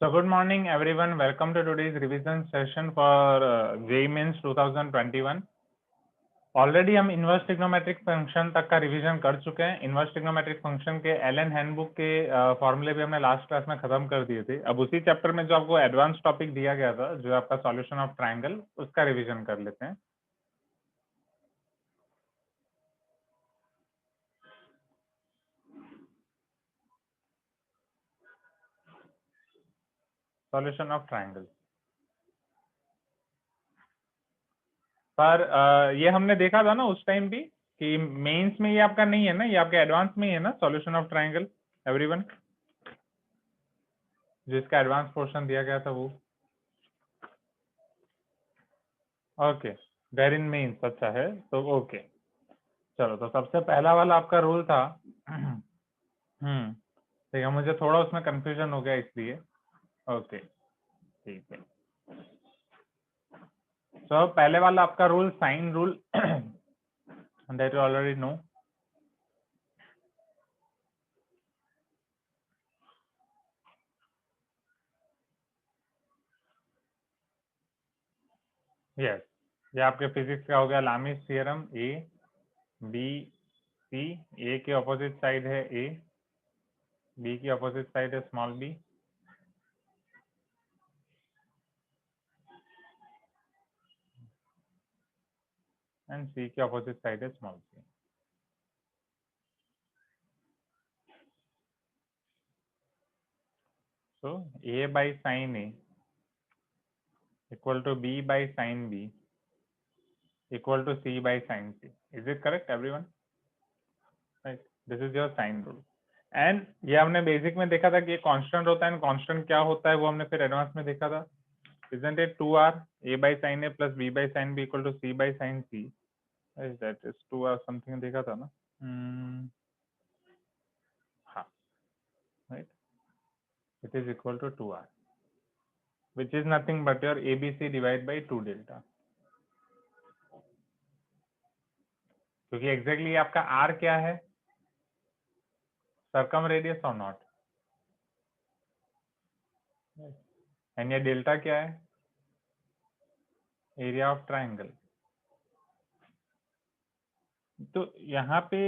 So good morning everyone. Welcome to today's revision session for JEE Mains 2021. Already हम inverse trigonometric function तक का revision कर चुके हैं। इनवर्स ट्रिग्नोमेट्रिक फंक्शन के एलन हैंडबुक के फॉर्मूले भी हमने लास्ट क्लास में खत्म कर दिए थे। अब उसी चैप्टर में जो आपको एडवांस टॉपिक दिया गया था, जो आपका सॉल्यूशन ऑफ ट्रायंगल, उसका रिवीजन कर लेते हैं। सॉल्यूशन ऑफ ट्रायंगल पर ये हमने देखा था ना उस टाइम भी कि मेंस में ये आपका नहीं है ना, ये आपके एडवांस में ही है ना, सॉल्यूशन ऑफ ट्रायंगल। एवरीवन जिसका एडवांस पोर्शन दिया गया था वो ओके देयर इन मेंस। अच्छा है तो ओके चलो। तो सबसे पहला वाला आपका रूल था ठीक है, मुझे थोड़ा उसमें कंफ्यूजन हो गया इसलिए। ओके ठीक है। तो पहले वाला आपका rule sine rule that you already know. Yes, ये आपके फिजिक्स का हो गया लामिस थ्योरम। ए बी सी, ए की अपोजिट साइड है ए, बी की अपोजिट साइड है स्मॉल बी, एंड सी की अपोजिट साइड है small C. So A by sine A equal to b by sin b equal to c by sin c. Is it correct everyone? Right, this is your sin rule. And ये हमने basic में देखा था कि ये constant होता है, constant क्या होता है वो हमने फिर एडवांस में देखा था। Isn't it 2r a by sin a plus b by sin b equal to c by sin c? That is 2r something देखा था ना। हाँ right, it is equal to 2r which is nothing but your abc divided by 2 delta, क्योंकि exactly आपका r क्या है, circum radius और not, and ये डेल्टा क्या है, एरिया ऑफ ट्राइंगल। तो यहाँ पे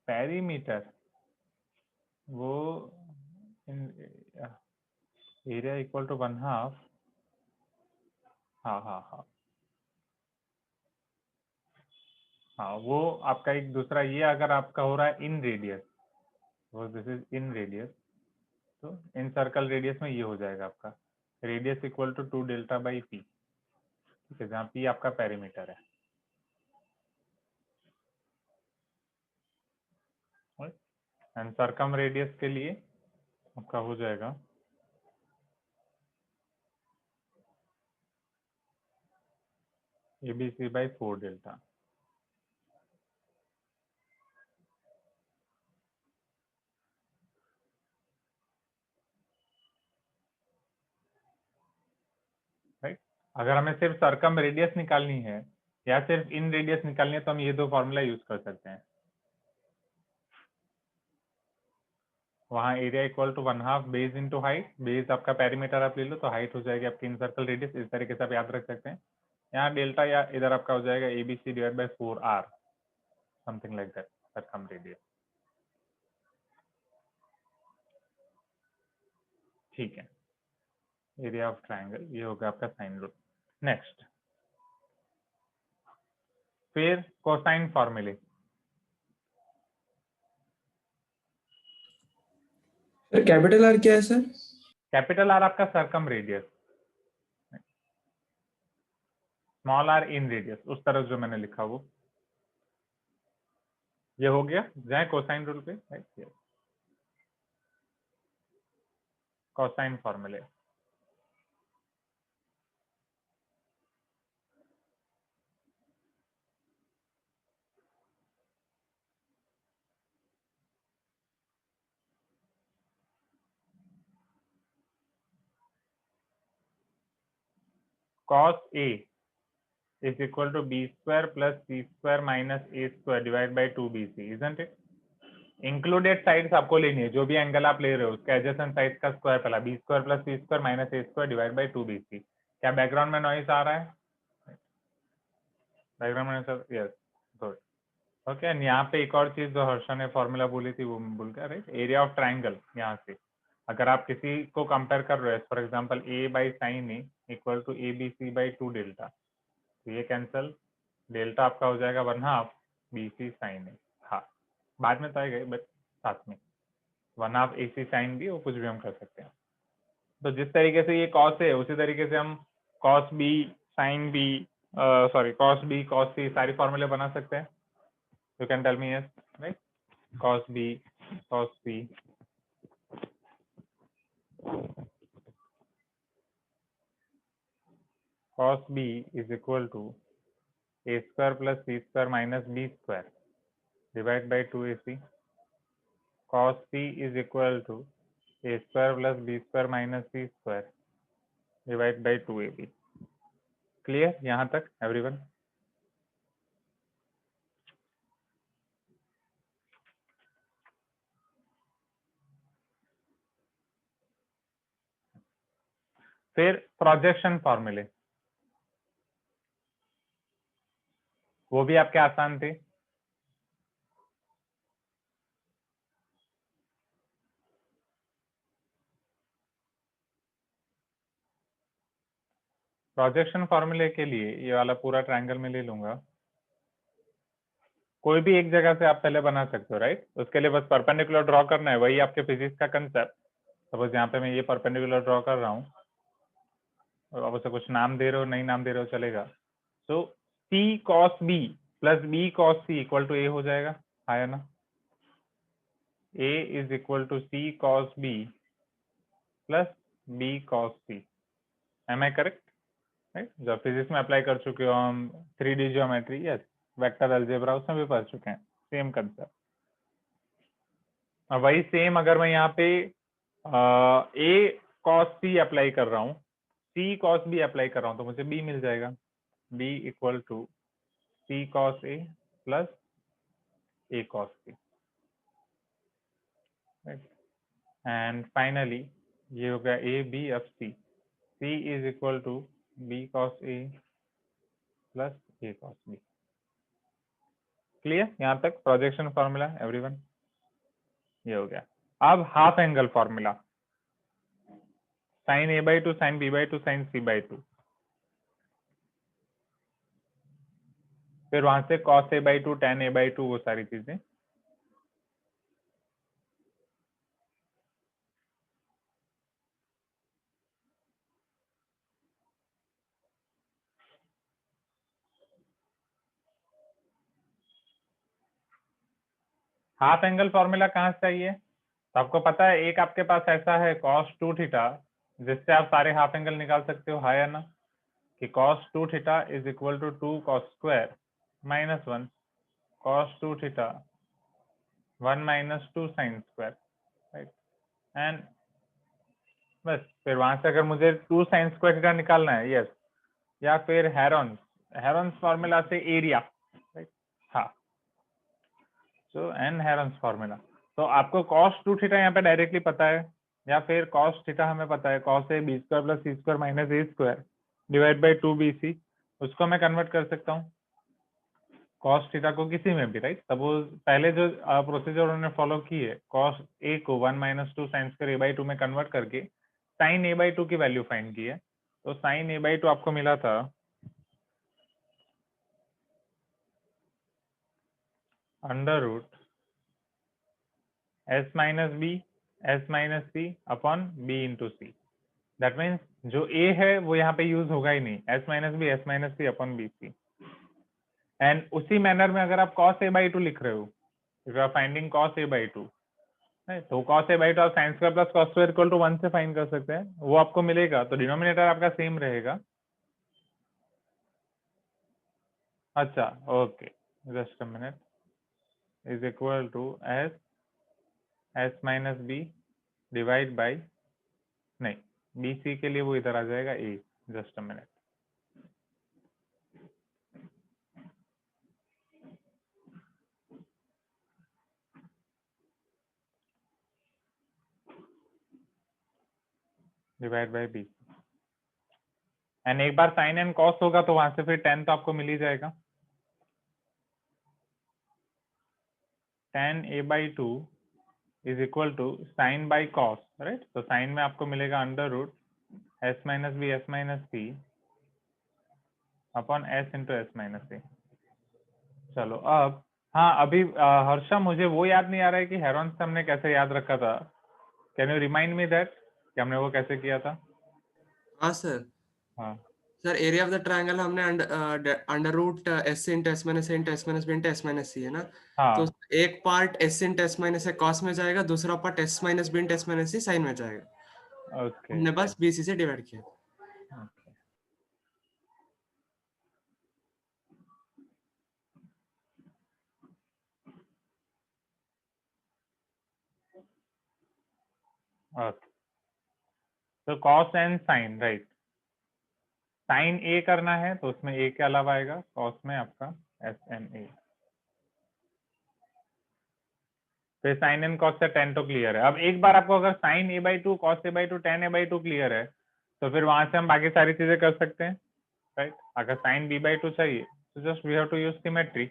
पेरीमीटर वो एरिया इक्वल टू 1/2। हाँ हाँ हाँ हाँ, वो आपका एक दूसरा ये अगर आपका हो रहा है इन रेडियस, वो दिस इज इन रेडियस, तो इन सर्कल रेडियस में ये हो जाएगा आपका radius equal to 2 delta by P. ठीक है, जहाँ पी आपका पेरीमीटर है। एंड सर्कम रेडियस के लिए आपका हो जाएगा एबीसी बाई 4 डेल्टा। राइट, अगर हमें सिर्फ सर्कम रेडियस निकालनी है या सिर्फ इन रेडियस निकालनी है तो हम ये दो फॉर्मूला यूज कर सकते हैं। वहाँ area equal to 1/2 base into height, base आपका पेरीमीटर आप ले लो तो हाइट हो जाएगी आपकी इन सर्कल रेडियस। इस तरीके से आप याद रख सकते हैं। यहाँ डेल्टा या इधर आपका हो जाएगा ABC divide by 4r something like that, circumradius. ठीक है, एरिया ऑफ ट्राइंगल ये होगा आपका साइन रूल। नेक्स्ट, फिर कोसाइन फॉर्मूले। सर कैपिटल आर क्या है सर? कैपिटल आर आपका circumradius, small R inradius, उस तरह जो मैंने लिखा वो ये हो गया। जाए कोसाइन रूल पे, राइट, कोसाइन फॉर्मूले। cos a is equal to b square plus c square minus a square divided by 2bc, isn't it? Included sides आपको लेनी है, जो भी एंगल आप ले रहे हो उसके एडजेसेंट साइड का स्क्वायर, पहला B square plus C square minus A square divide by 2bc। क्या बैकग्राउंड में नॉइस आ रहा है? बैकग्राउंड में यस, गुड। ओके, एंड यहाँ पे एक और चीज जो हर्षा ने फॉर्मूला बोली थी वो भूल गया, राइट? Area of triangle. यहाँ से अगर आप किसी को कंपेयर कर रहे हो, for example a by sine A equal to A B C by 2 delta, तो ये कैंसल, डेल्टा आपका हो जाएगा 1/2 बी सी साइन ए। हाँ, बाद में तो आएगा बट साथ में 1/2 ए सी साइन बी, वो कुछ भी हम कर सकते हैं। तो जिस तरीके से ये कॉस है उसी तरीके से हम cos B sine B, sorry cos B cos C सारी फॉर्मूले बना सकते हैं। You can tell me yes, right? cos b cos c cos b is equal to a square plus c square minus b square divided by 2ac। cos c is equal to a square plus b square minus c square divided by 2ab। Clear यहाँ तक everyone? फिर projection फॉर्मूले, वो भी आपके आसान थे। Projection फॉर्मूले के लिए ये वाला पूरा ट्रायंगल में ले लूंगा, कोई भी एक जगह से आप पहले बना सकते हो, राइट? उसके लिए बस परपेंडिकुलर ड्रॉ करना है, वही आपके फिजिक्स का कंसेप्ट। सपोज यहाँ पे मैं ये परपेंडिकुलर ड्रॉ कर रहा हूँ, अब उसे कुछ नाम दे रहे हो नहीं नाम दे रहे हो चलेगा। तो c cos b plus b cos c equal to a हो जाएगा, आया ना? a is equal to c cos b plus b cos c। Am I correct? Right, जब फिजिक्स में अप्लाई कर चुके हो हम 3D geometry, yes, vector algebra उसमें भी पढ़ चुके हैं, सेम कंसेप्ट। अब वही सेम अगर मैं यहाँ पे a cos c अप्लाई कर रहा हूँ, c cos b अप्लाई कर रहा हूँ, तो मुझे b मिल जाएगा, b equal to c cos a plus a cos c, right? And finally ये हो गया a b of c, c is equal to b cos a plus a cos b। Clear यहाँ तक प्रोजेक्शन फॉर्मूला एवरीवन? ये हो गया। अब half angle formula, sine a by 2 sine b by 2 sine c by 2, फिर वहां से cos a by 2 tan a by 2, वो सारी चीजें। हाफ एंगल फॉर्मूला कहाँ से चाहिए? तो आपको पता है एक आपके पास ऐसा है cos 2 थीटा, जिससे आप सारे हाफ एंगल निकाल सकते हो, है या ना? कि cos 2 theta is equal to 2 cos square minus 1 cos 2 theta 1 minus 2 sine square, right? And बस फिर वहां से अगर मुझे 2 साइन स्क्वायर थीटा निकालना है, यस, या फिर हेरोन्स फॉर्मूला से एरिया, राइट? हाँ, सो एन हेरोन्स फॉर्मूला। तो आपको cos 2 थीटा यहाँ पे डायरेक्टली पता है, या फिर cos थीटा हमें पता है, cos a b square plus C square minus A square divide by 2bc, उसको मैं कन्वर्ट कर सकता हूँ cos थीटा को किसी में भी, राइट? सपोज पहले जो प्रोसीजर उन्होंने फॉलो की है, cos a को 1 minus 2 sine square a by 2 में कन्वर्ट करके साइन a बाई 2 की वैल्यू फाइंड की है। तो साइन a बाई 2 आपको मिला था under root s minus B s minus C upon b into C. That means जो a है वो यहाँ पे यूज होगा ही नहीं, s minus B s minus C upon B C. And उसी मैनर में अगर आप cos a बाई 2 लिख रहे हो, if you are finding cos a by 2, तो cos a बाई 2 आप sine square plus cos square equal to 1 से फाइंड कर सकते हैं, वो आपको मिलेगा। तो डिनोमिनेटर आपका सेम रहेगा। अच्छा, okay, just a minute, is equal to s minus B divide by, नहीं, बी सी के लिए वो इधर आ जाएगा a, just a minute. Divide by B. And एक बार साइन एंड कॉस होगा तो वहां से फिर tan तो आपको मिल ही जाएगा। tan a by 2 is equal to sine by cos, right. तो साइन में आपको मिलेगा under root S minus B S minus C upon S into S minus C. चलो अब हाँ, अभी हर्षा मुझे वो याद नहीं आ रहा है कि हेरोन से हमने कैसे याद रखा था। Can you remind me that कि हमने वो कैसे किया था? हाँ सर। हाँ sir area of the triangle हमने under root S into S minus B into S minus C है ना। तो हाँ एक part S into S minus A cos में जाएगा, दूसरा part S minus B into S minus C sine में जाएगा। ओके हमने बस बीसी से डिवाइड किया। ओके। तो cos and sine, right. Sine A करना है तो उसमें ए के अलावा आएगा, कॉस में आपका एस एन ए। फिर साइन एंड कॉस से tan तो क्लियर है। अब एक बार आपको अगर sine A by two cos A by two tan A by two clear है तो फिर वहां से हम बाकी सारी चीजें कर सकते हैं, राइट। अगर साइन बी बाई टू चाहिए तो just we have to use symmetry.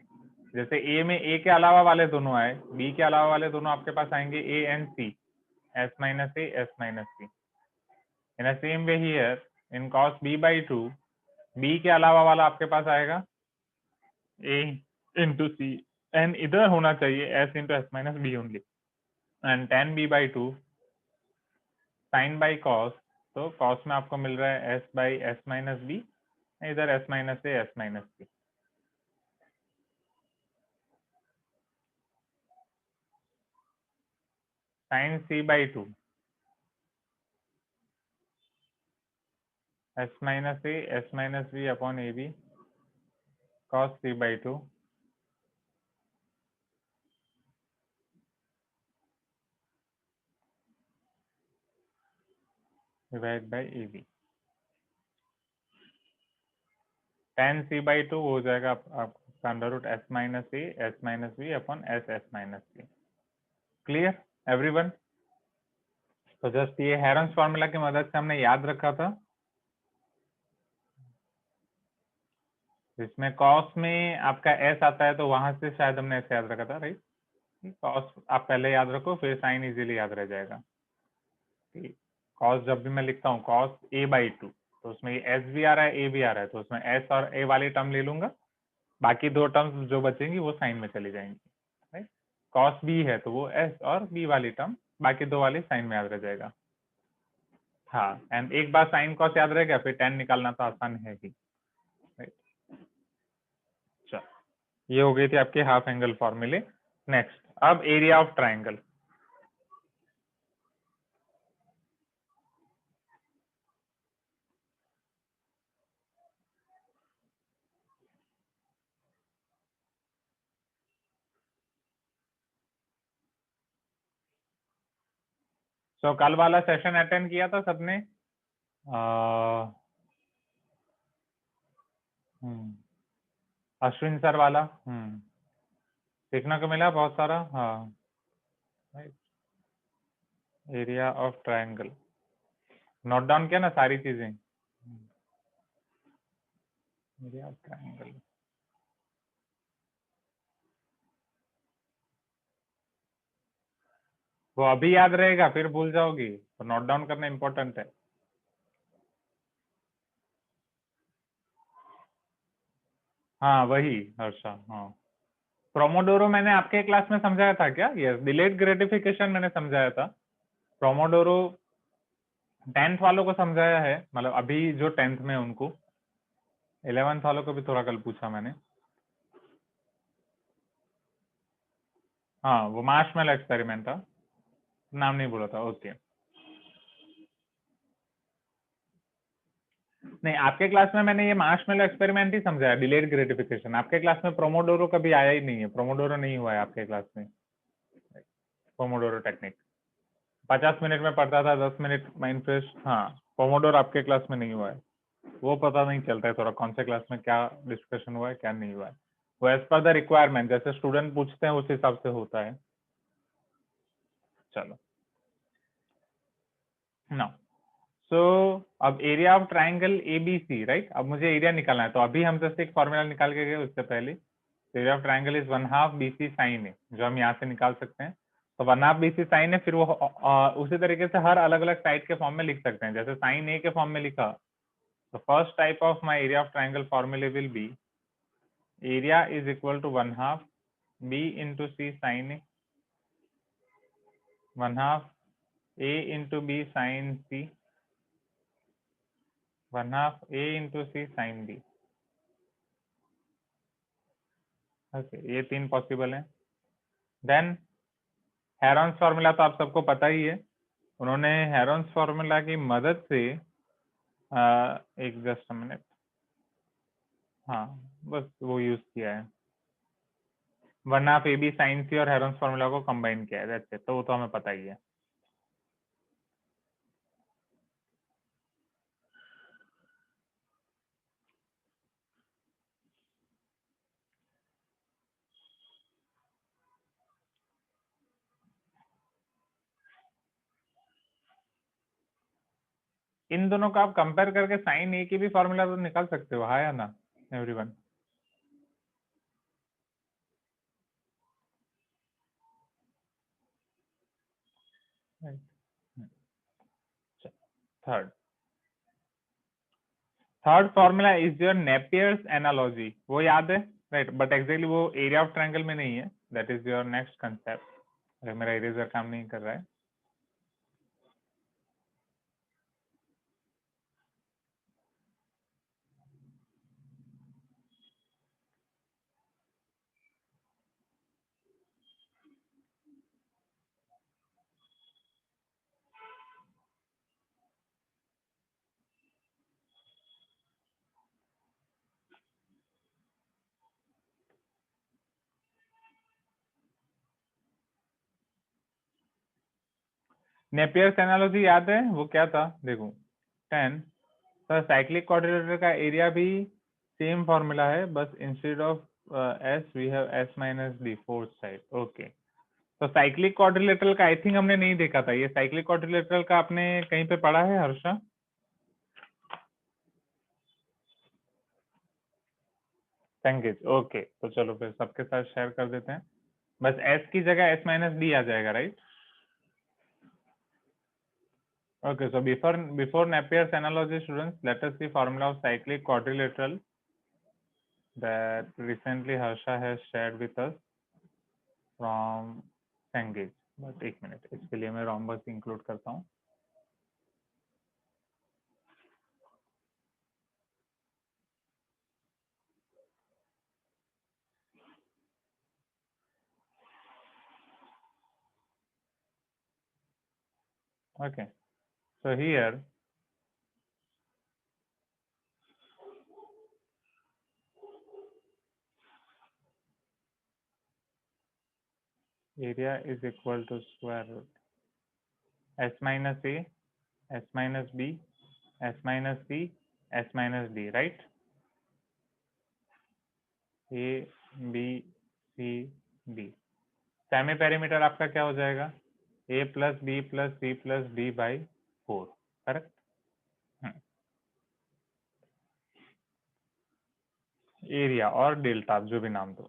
जैसे ए में ए के अलावा वाले दोनों आए, बी के अलावा वाले दोनों आपके पास आएंगे A and C, S minus A S minus C. In a same way here in cos B by two B के अलावा वाला आपके पास आएगा ए इंटू सी, एंड इधर होना चाहिए S into S minus B only. And tan b by two sine by cos, तो cos में आपको मिल रहा है S by S minus B, इधर S minus A S minus B. Sine C by two S minus A S minus B upon A B cos C by two divide by A B. tan c by two हो जाएगा आपका under root S minus A S minus B upon S S minus B. Clear everyone? तो just ये Heron's formula की मदद से हमने याद रखा था। इसमें कॉस में आपका एस आता है तो वहां से शायद हमने ऐसे याद रखा था, राइट। कॉस आप पहले याद रखो, फिर साइन इजीली याद रह जाएगा। कॉस जब भी मैं लिखता हूँ कॉस ए बाई टू तो उसमें एस भी आ रहा है ए भी आ रहा है, तो उसमें एस और ए वाली टर्म ले लूंगा, बाकी दो टर्म्स जो बचेंगी वो साइन में चली जाएंगी, राइट। कॉस बी है तो वो एस और बी वाली टर्म, बाकी दो वाली साइन में याद रह जाएगा। हाँ, एंड एक बार साइन कॉस याद रहेगा फिर tan निकालना तो आसान है ही, राइट। चलो, ये हो गई थी आपके हाफ एंगल फॉर्मूले। नेक्स्ट, अब एरिया ऑफ ट्राइंगल। सो कल वाला सेशन अटेंड किया था सबने? अश्विन सर वाला सीखने को मिला बहुत सारा। हाँ, area of triangle note down किया ना सारी चीजें। एरिया ऑफ ट्रायंगल वो अभी याद रहेगा फिर भूल जाओगी, तो नोट डाउन करना इंपॉर्टेंट है। हाँ वही हर्षा, हाँ। प्रोमोडोरो मैंने आपके क्लास में समझाया था क्या? यस, डिलेड ग्रेटिफिकेशन मैंने समझाया था। प्रोमोडोरो 10th वालों को समझाया है, मतलब अभी जो 10th में उनको। 11th वालों को भी थोड़ा कल पूछा मैंने। हाँ, वो मार्शमैलो एक्सपेरिमेंट था, नाम नहीं बोला था। ओके, नहीं आपके क्लास में मैंने ये मार्शमैलो एक्सपेरिमेंट ही समझाया, डिलेड ग्रेटिफिकेशन। आपके क्लास में प्रोमोडोरो कभी आया ही नहीं है, प्रोमोडोरो नहीं हुआ है आपके क्लास में। पोमोडोरो टेक्निक 50 मिनट में पढ़ता था, 10 मिनट माइंड फ्रेश। हाँ, पोमोडोरो आपके क्लास में नहीं हुआ है, वो पता नहीं चलता है थोड़ा कौन से क्लास में क्या डिस्कशन हुआ है क्या नहीं हुआ है। वो एज पर द रिक्वायरमेंट, जैसे स्टूडेंट पूछते हैं उस हिसाब से होता है। चलो, नाउ सो अब area of triangle ABC, right? अब मुझे एरिया निकालना है, तो अभी हम जस्ट एक फॉर्मूला निकाल के गए उससे पहले। Area of triangle is 1/2 BC sine A, जो हम यहाँ से निकाल सकते हैं। तो 1/2 BC साइन है, फिर वो उसी तरीके से हर अलग अलग साइड के फॉर्म में लिख सकते हैं। जैसे साइन ए के फॉर्म में लिखा, तो first type of my area of triangle फॉर्मूले will be area is equal to 1/2 B into C sin A, 1/2 A into B sin C, 1/2 A into C sin B। Okay, ये तीन possible है। Then Heron's formula तो आप सबको पता ही है। उन्होंने हेरॉन्स फार्मूला की मदद से एक जस्ट मिनट, हाँ बस वो यूज किया है, 1/2 AB sin C और हेरॉन्स फार्मूला को कंबाइन किया है, दैट्स इट। तो वो तो हमें पता ही है। इन दोनों का आप कंपेयर करके साइन ए की भी फॉर्मूला तो निकाल सकते हो, हाँ या ना everyone? Third formula is your Napier's analogy, वो याद है, राइट? बट एक्जैक्टली वो एरिया ऑफ ट्रायंगल में नहीं है। That is your next concept. अरे मेरा इरेजर काम नहीं कर रहा है। नेपियर्स एनालॉजी याद है, वो क्या था? देखो 10, तो साइक्लिक क्वाड्रिलेटरल का एरिया भी सेम फॉर्मूला है, बस instead of S V have S minus D, fourth side. Okay, तो साइक्लिक क्वाड्रिलेटरल का आई थिंक हमने नहीं देखा था। ये साइक्लिक क्वाड्रिलेटरल का आपने कहीं पे पढ़ा है हर्षा? संकेत, ओके, तो चलो फिर सबके साथ शेयर कर देते हैं। बस एस की जगह एस माइनस डी आ जाएगा, right? Okay, so before Napier's analogy, students, let us see formula of cyclic quadrilateral that recently Harsha has shared with us from Cengage. But एक मिनट, इसके लिए मैं rhombus include करता हूँ। Okay, so here area is equal to square root s minus a, s minus b, s minus c, s minus d, right? a, b, c, d। Semi perimeter आपका क्या हो जाएगा? a plus B plus C plus D by 4, correct? Area और delta, आप जो भी नाम दो।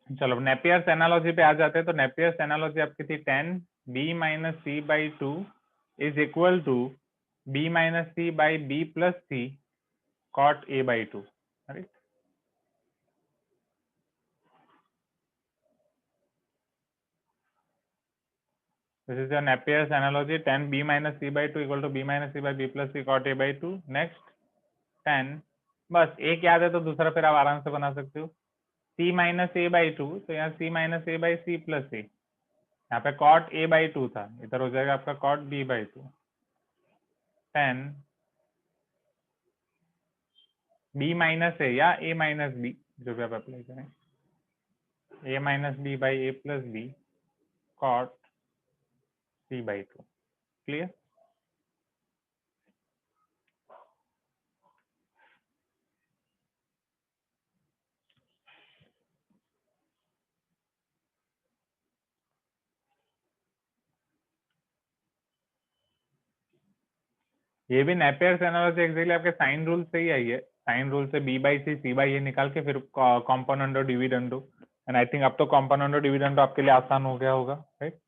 चलो नेपियर्स एनालॉजी पे आ जाते हैं। तो नेपियर्स एनालॉजी आपकी थी 10 b minus C by 2 is equal to b minus C by B plus C cot a by 2, right? This is your Napier's analogy, 10 b minus c by 2 equal to b minus c by b plus c cot a by 2. Next 10, बस एक याद है तो दूसरा फिर आप आराम से बना सकते हो। c माइनस ए बाई 2, तो यहाँ c minus A by C plus A, यहाँ पे cot a बाई 2 था, इधर हो जाएगा आपका cot b by 2। 10 b minus A या a माइनस बी, जो भी आप अप्लाई करें, a minus B by A plus B cot c by 2। Clear? ये भी नेपियर्स एनालॉजी एक्जेक्टली आपके साइन रूल से ही आई है। साइन रूल से b by C C by A निकाल के फिर कॉम्पोनेंट और डिविडेंडो, एंड आई थिंक अब तो कॉम्पोनेंट और डिविडेंडो आपके लिए आसान हो गया होगा, राइट?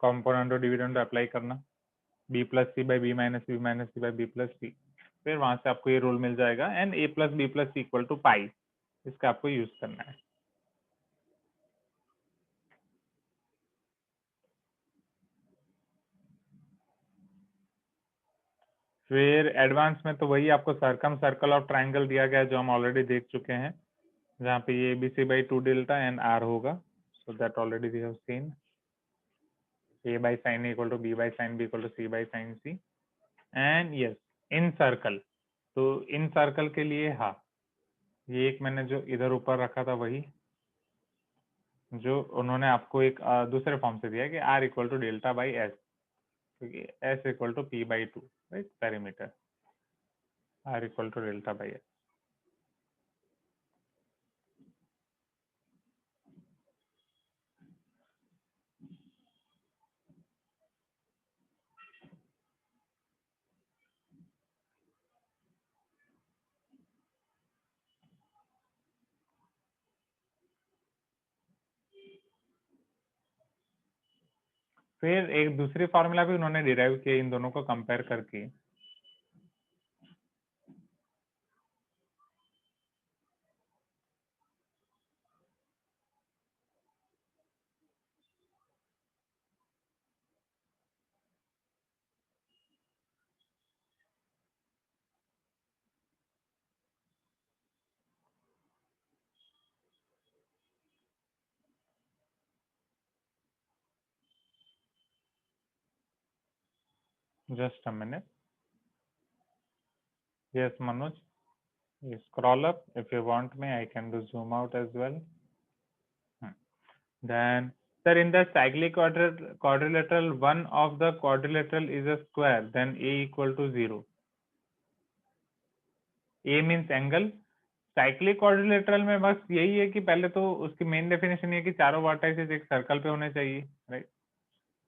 कॉम्पोनेंट और डिविडेंडो अप्लाई करना, b plus C by B minus C by B plus C, फिर वहां से आपको ये रूल मिल जाएगा, and a plus B plus C equal to pi, इसका आपको यूज करना है। फिर एडवांस में तो वही आपको सर्कम सर्कल ऑफ ट्राइंगल दिया गया है जो हम ऑलरेडी देख चुके हैं, जहाँ पे ये B C by 2 delta and R होगा, so that already we have seen. a by sin a equal to b by sin b equal to c by sin c, and yes in circle, तो इन circle के लिए हाँ, ये एक मैंने जो इधर ऊपर रखा था वही जो उन्होंने आपको एक दूसरे फॉर्म से दिया है कि r equal to delta by S, क्योंकि s equal to p by 2, right? Perimeter r equal to delta by S. फिर एक दूसरी फॉर्मूला भी उन्होंने डिराइव किया इन दोनों को कंपेयर करके, just a minute. Yes Manoj, scroll up if you want me, I can do zoom out as well. Then sir, in the cyclic quadrilateral, one of the quadrilateral is a square, then a equal to 0. a means angle। Cyclic quadrilateral में बस यही है कि पहले तो उसकी main definition ये है कि चारों वर्टाइसेस एक सर्कल पे होने चाहिए, राइट?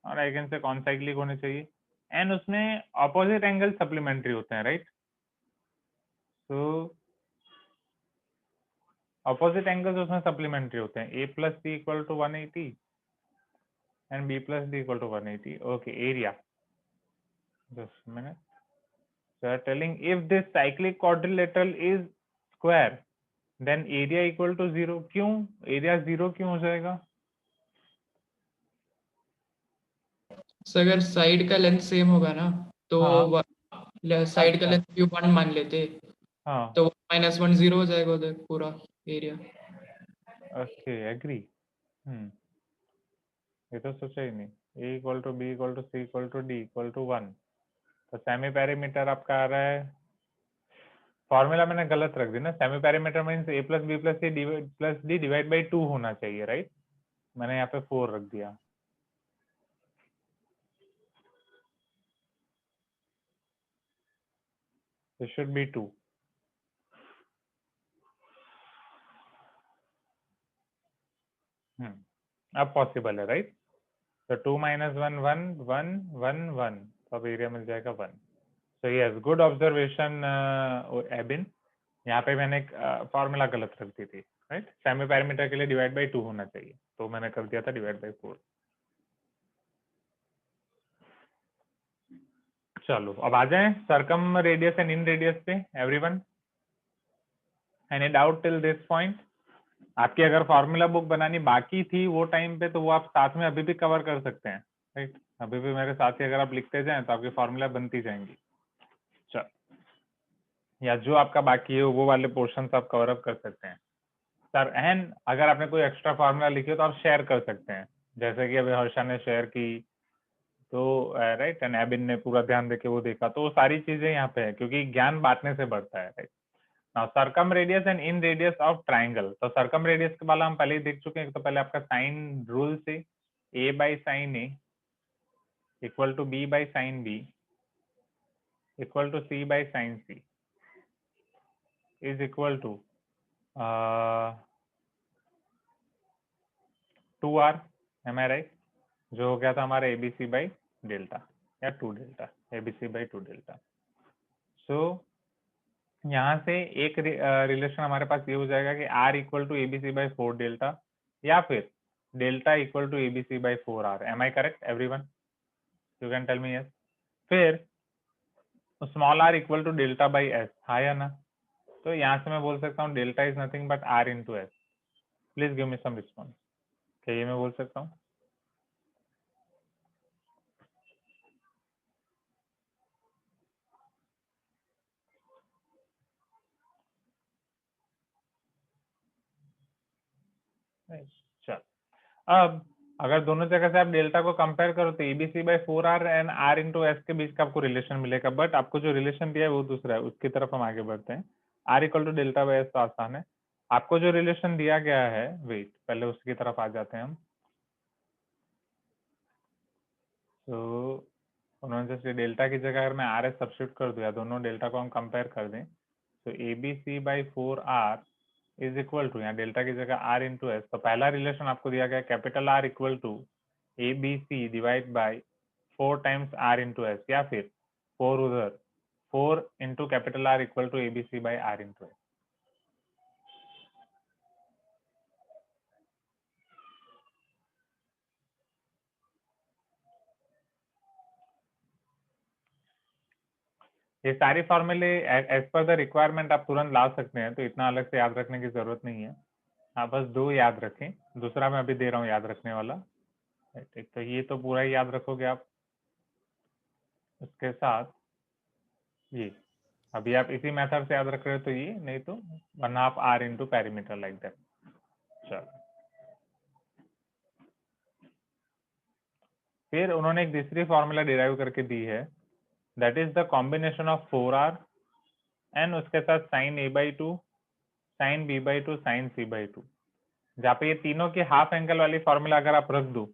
और आई कैन से कॉन्साइक्लिक होने चाहिए, एंड उसमें ऑपोजिट एंगल सप्लीमेंट्री होते हैं, राइट? तो ऑपोजिट एंगल्स उसमें सप्लीमेंट्री होते हैं, a plus C equal to 180 and b plus d equal to 180. Okay, area. Just a minute. So you are telling if this cyclic quadrilateral is square, then area equal to 0. क्यों area 0 क्यों हो जाएगा? Sir अगर side का length same होगा ना तो हाँ, साइड का अच्छा, लेंथ भी 1 मान लेते, हाँ, तो -1 0 हो जाएगा उधर पूरा एरिया। Okay, agree. ये तो सोचा ही नहीं। a equal to B equal to C equal to D equal to 1, तो सेमी पेरीमीटर आपका आ रहा है, फॉर्मूला मैंने गलत रख दी ना। Semi perimeter means a plus B plus C plus D divide by 2 होना चाहिए, राइट? मैंने यहाँ पे 4 रख दिया। This should be 2. अब पॉसिबल है, राइट? तो 2 माइनस 1 1 1 1 1, तो अब एरिया मिल जाएगा 1। So yes, good observation एबिन। यहाँ पे मैंने एक फॉर्मूला गलत रख दी थी, राइट? सेमी पैरामीटर के लिए डिवाइड बाई 2 होना चाहिए, तो मैंने कर दिया था डिवाइड बाई 4। चलो अब आ जाएं circum radius and in radius पे। Everyone, any doubt till this point? आपकी अगर फॉर्मूला बुक बनानी बाकी थी वो टाइम पे, तो वो आप साथ में अभी भी कवर कर सकते हैं, राइट? अभी भी मेरे साथ ही अगर आप लिखते जाएं तो आपकी फॉर्मूला बनती जाएंगी। चल, या जो आपका बाकी है वो वाले पोर्शन आप कवर अप कर सकते हैं सर। एंड अगर आपने कोई एक्स्ट्रा फॉर्मूला लिखी हो तो आप शेयर कर सकते हैं, जैसे कि अभी हर्षा ने शेयर की, तो राइट, एंड एबिन ने पूरा ध्यान देके वो देखा, तो वो सारी चीजें यहाँ पे है, क्योंकि ज्ञान बांटने से बढ़ता है, right? Now circum radius and in radius of triangle. तो सर्कम रेडियस के बारे हम पहले ही देख चुके हैं। तो पहले आपका साइन रूल से a by sine A equal to b by sine B equal to c by sine C is equal to 2r, am I right? जो हो गया था हमारा एबीसी बाई डेल्टा या 2 डेल्टा, एबीसी बाई 2 डेल्टा। सो यहाँ से एक रिलेशन हमारे पास ये हो जाएगा कि r equal to ABC by 4 delta, या फिर delta equal to ABC by 4r। Am I correct everyone? You can tell me yes. फिर small r equal to delta by S, हाँ या ना? तो यहाँ से मैं बोल सकता हूँ delta is nothing but r into S. Please give me some response. क्या ये मैं बोल सकता हूँ? चल, अब अगर दोनों जगह से आप डेल्टा को कंपेयर करो तो ABC by 4r and r into S के बीच का आपको रिलेशन मिलेगा, बट आपको जो रिलेशन दिया है वो दूसरा है, उसकी तरफ हम आगे बढ़ते हैं। r equal to delta by S तो आसान है। आपको जो रिलेशन दिया गया है, वेट पहले उसकी तरफ आ जाते हैं हम। तो उन्होंने जैसे डेल्टा की जगह अगर मैं आर एस सब्स्टिट्यूट कर दूँ या दोनों डेल्टा को हम कंपेयर कर दें, तो A B C by 4r is equal to, यहाँ डेल्टा की जगह r इंटू एस, तो पहला रिलेशन आपको दिया गया capital R equal to A B C divide by 4 times r into S, या फिर 4 उधर 4 into capital R equal to A B C by r into S. ये सारी फॉर्मूले एज पर द रिक्वायरमेंट आप तुरंत ला सकते हैं, तो इतना अलग से याद रखने की जरूरत नहीं है। आप बस दो याद रखें, दूसरा मैं अभी दे रहा हूँ याद रखने वाला। ठीक, तो ये तो पूरा ही याद रखोगे आप। उसके साथ ये अभी आप इसी मेथड से याद रख रहे हो तो ये, नहीं तो 1/2 r into perimeter like that. चलो, फिर उन्होंने एक दूसरी फॉर्मूला डिराइव करके दी है, that is the combination of 4r and उसके साथ sine a by 2, sine b by 2, sine c by 2, जहाँ पे ये तीनों की हाफ एंगल वाली फॉर्मूला अगर आप रख दो,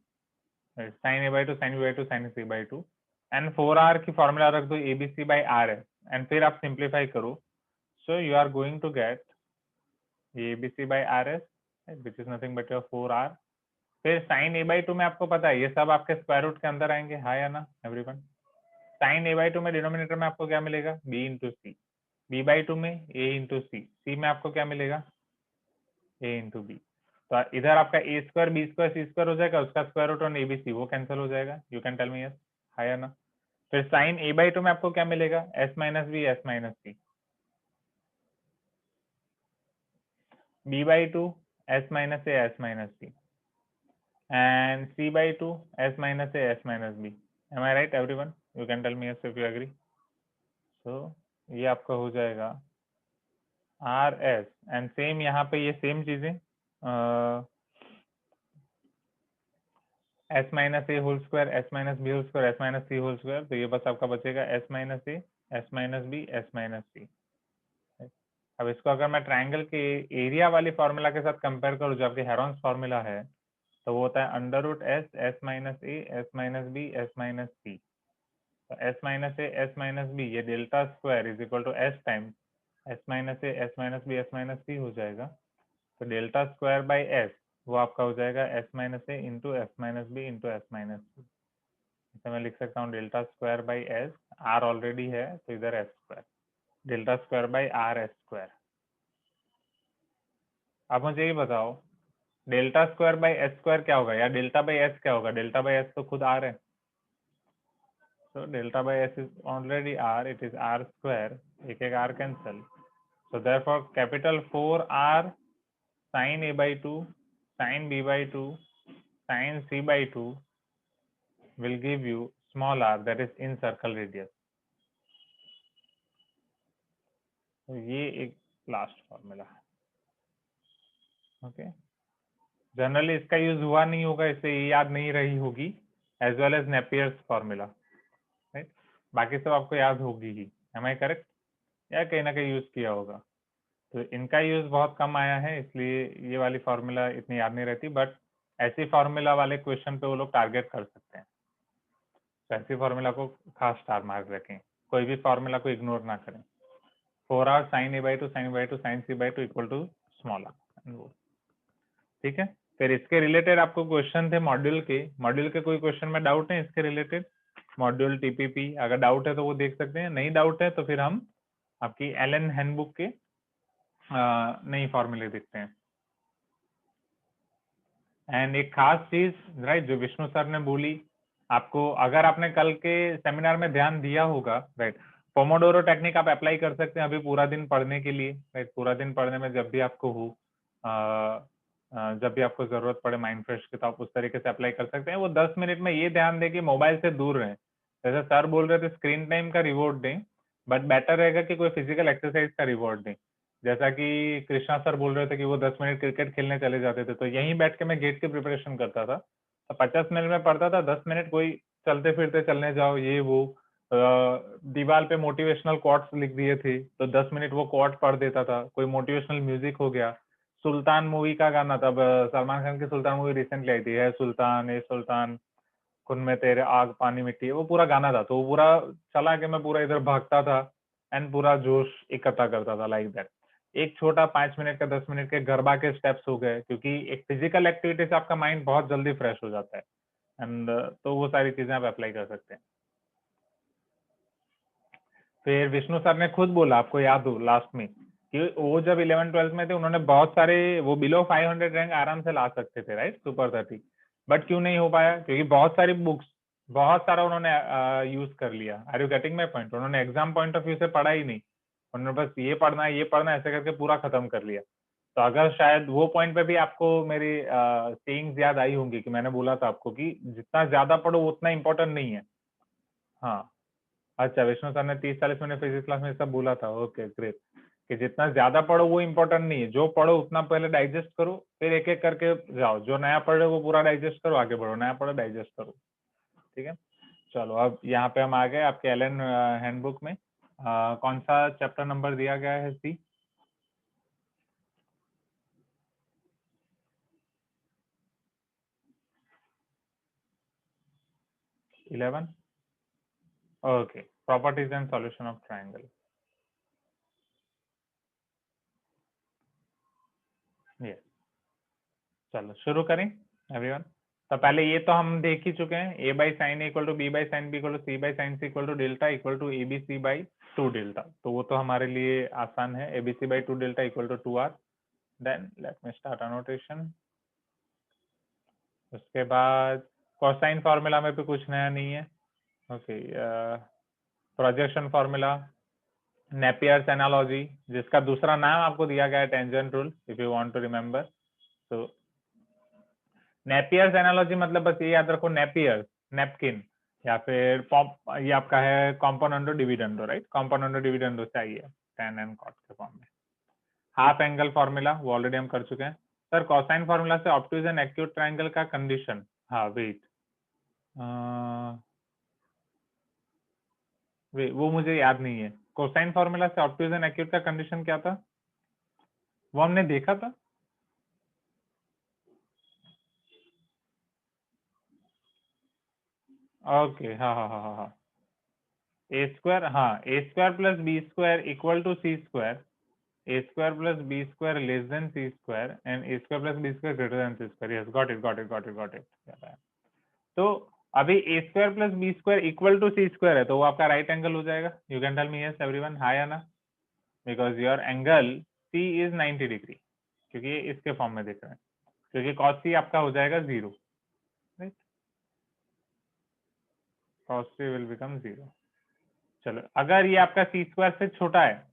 sine a by 2, sine b by 2, sine c by 2, and 4r की फॉर्मूला रख दो A B C by R S, and फिर आप सिंप्लीफाई करो, so you are going to get A B C by R S which is nothing but your 4r। फिर sign A by 2 में आपको पता है ये सब आपके स्क्वायर रूट के अंदर आएंगे, हाँ या ना एवरीवन? साइन ए बाई 2 में डिनोमिनेटर में आपको क्या मिलेगा? b into C. b by 2 में a इंटू सी। c में आपको क्या मिलेगा? a into B. तो इधर आपका a square b square c square हो जाएगा, उसका स्क्वायर रूट ऑन एबीसी वो कैंसिल हो जाएगा। You can tell me yes, हाँ या ना? फिर साइन a बाई 2 में आपको क्या मिलेगा? s minus B, s minus C. b by 2 s minus a, s minus C, and c by 2 s minus a, s minus b। am I right everyone? You can tell me yes if you agree। so ये आपका हो जाएगा r s, and same यहाँ पे ये same चीजें s minus A whole square, s minus B whole square, s minus C whole square, तो ये बस आपका बचेगा s minus A, s minus B, s minus C. अब इसको अगर मैं ट्राइंगल के एरिया वाली फॉर्मूला के साथ कंपेयर करूँ जो आपके हेरॉन्स फॉर्मूला है, तो वो होता है under root S, S minus A, S minus B, S minus C. तो S minus A, S minus B, ये delta square is equal to S times S minus A, S minus B, S minus C हो जाएगा। तो delta square by S वो आपका हो जाएगा S minus A into S minus B into S minus C. इसे मैं लिख सकता हूँ delta square by S, R already है तो इधर S square, delta square by R S square. अब मुझे ये बताओ delta square by S square क्या होगा, या डेल्टा बाई एस क्या होगा? डेल्टा बाई एस तो खुद आर है, so delta by s is already r, it is r square, एक एक r cancel, so therefore capital 4r sin a by 2, sin b by 2, sin c by 2 will give you small r, that is in circle radius। तो ये एक last formula है। Okay, generally इसका use हुआ नहीं होगा, इससे ये याद नहीं रही होगी, as well as Napier's formula, right? बाकी सब आपको याद होगी ही, एम आई करेक्ट? या कहीं ना कहीं यूज किया होगा। तो इनका यूज बहुत कम आया है, इसलिए ये वाली फॉर्मूला इतनी याद नहीं रहती, बट ऐसी फॉर्मूला वाले क्वेश्चन पे वो लोग टारगेट कर सकते हैं। तो ऐसी फॉर्मूला को खास स्टार मार्क रखें, कोई भी फॉर्मूला को इग्नोर ना करें। 4r sin a by 2 sin b by 2 sin c by 2 equal to small r. ठीक है, फिर इसके रिलेटेड आपको क्वेश्चन थे मॉड्यूल के कोई क्वेश्चन में डाउट है इसके रिलेटेड? मॉड्यूल टीपीपी अगर डाउट है तो वो देख सकते हैं, नहीं डाउट है तो फिर हम आपकी एलन हैंडबुक के नई फॉर्मूले दिखते हैं। एंड एक खास चीज राइट जो विष्णु सर ने बोली आपको, अगर आपने कल के सेमिनार में ध्यान दिया होगा राइट, पोमोडोरो टेक्निक आप अप्लाई कर सकते हैं अभी पूरा दिन पढ़ने के लिए राइट। पूरा दिन पढ़ने में जब भी आपको हो जब भी आपको जरूरत पड़े माइंड फ्रेश की, तो आप उस तरीके से अप्लाई कर सकते हैं। वो 10 मिनट में ये ध्यान दें कि मोबाइल से दूर रहें। जैसे सर बोल रहे थे स्क्रीन टाइम का रिवॉर्ड दें, बट बेटर रहेगा कि कोई फिजिकल एक्सरसाइज का रिवॉर्ड दें। जैसा कि कृष्णा सर बोल रहे थे कि वो 10 मिनट क्रिकेट खेलने चले जाते थे, तो यहीं बैठ के मैं गेट की प्रिपरेशन करता था। तो 50 मिनट में पढ़ता था, 10 मिनट कोई चलते फिरते चलने जाओ, ये वो दीवार पे मोटिवेशनल कोट्स लिख दिए थे तो 10 मिनट वो कोट पढ़ देता था। कोई मोटिवेशनल म्यूजिक हो गया, सुल्तान मूवी का गाना, तब सलमान खान की सुल्तान मूवी रिसेंटली आई थी, है सुल्तान ए सुल्तान खून में तेरे आग पानी मिट्टी, वो पूरा गाना था। तो वो पूरा चला के मैं पूरा इधर भागता था एंड पूरा जोश इकट्ठा करता था लाइक दैट। एक छोटा 5 मिनट का 10 मिनट के गरबा के स्टेप्स हो गए, क्योंकि एक फिजिकल एक्टिविटी से आपका माइंड बहुत जल्दी फ्रेश हो जाता है। एंड तो वो सारी चीजें आप अप्लाई कर सकते हैं। फिर विष्णु सर ने खुद बोला, आपको याद हो लास्ट में, कि वो जब 11-12 में थे उन्होंने बहुत सारे, वो बिलो 500 रैंक आराम से ला सकते थे राइट, सुपर 30, बट क्यों नहीं हो पाया? क्योंकि बहुत सारी बुक्स, बहुत सारा उन्होंने यूज कर लिया। Are you getting my point? उन्होंने एग्जाम पॉइंट ऑफ व्यू से पढ़ा ही नहीं, उन्होंने बस ये पढ़ना है ये पढ़ना है ऐसे करके पूरा खत्म कर लिया। तो अगर शायद वो पॉइंट पे भी आपको मेरी सेइंग्स याद आई होंगी कि मैंने बोला था आपको कि जितना ज्यादा पढ़ो उतना इंपॉर्टेंट नहीं है। हाँ अच्छा, विष्णु सर ने 30-40 मिनट फिजिक्स क्लास में सब बोला था। ओके ग्रेट, कि जितना ज्यादा पढ़ो वो इम्पोर्टेंट नहीं है, जो पढ़ो उतना पहले डाइजेस्ट करो, फिर एक एक करके जाओ। जो नया पढ़ रहे हो वो पूरा डाइजेस्ट करो, आगे बढ़ो, नया पढ़ो डाइजेस्ट करो। ठीक है, चलो अब यहाँ पे हम आ गए आपके एलन हैंडबुक में। कौन सा चैप्टर नंबर दिया गया है? सी 11। Okay, properties and solution of triangle. Yes, चलो शुरू करें एवरीवन। तो पहले ये तो हम देख ही चुके हैं, a by sine A equal to B by sine B equal to C by sine C equal to delta equal to A B C by 2 delta. तो वो तो हमारे लिए आसान है, A B C by 2 delta equal to 2r। Then let me start annotation. उसके बाद cosine formula में भी कुछ नया नहीं है। Okay, projection formula, Napier's analogy, जिसका दूसरा नाम आपको दिया गया है tangent rule, if you want to remember. तो नेपियर्स एनालॉजी मतलब बस ये याद रखो, नेपियर्स नैपकिन, या फिर ये आपका है componendo dividendo right, componendo dividendo चाहिए tan एंड cot के फॉर्म में। हाफ एंगल फार्मूला वो ऑलरेडी हम कर चुके हैं। सर कोसाइन फार्मूला से ऑब्ट्यूज एंड एक्यूट ट्रायंगल का कंडीशन, हाँ वेट वो मुझे याद नहीं है। कोसाइन फार्मूला से ऑब्ट्यूज एंड एक्यूट का कंडीशन क्या था? वो हमने देखा था। ओके हाँ हाँ हाँ हाँ हाँ, ए स्क्वायर, हाँ A square plus B square equal to C square, a square plus b square less than c square and a square plus b square greater than c square. Yes, got it. तो अभी a square plus b square equal to c square है, तो वो आपका right angle हो जाएगा। You can tell me yes everyone, हाँ या ना? Because your angle c is 90 degree, क्योंकि ये इसके फॉर्म में देख रहे हैं, क्योंकि cos c आपका हो जाएगा 0 right, cos c will become 0। चलो अगर ये आपका c स्क्वायर से छोटा है,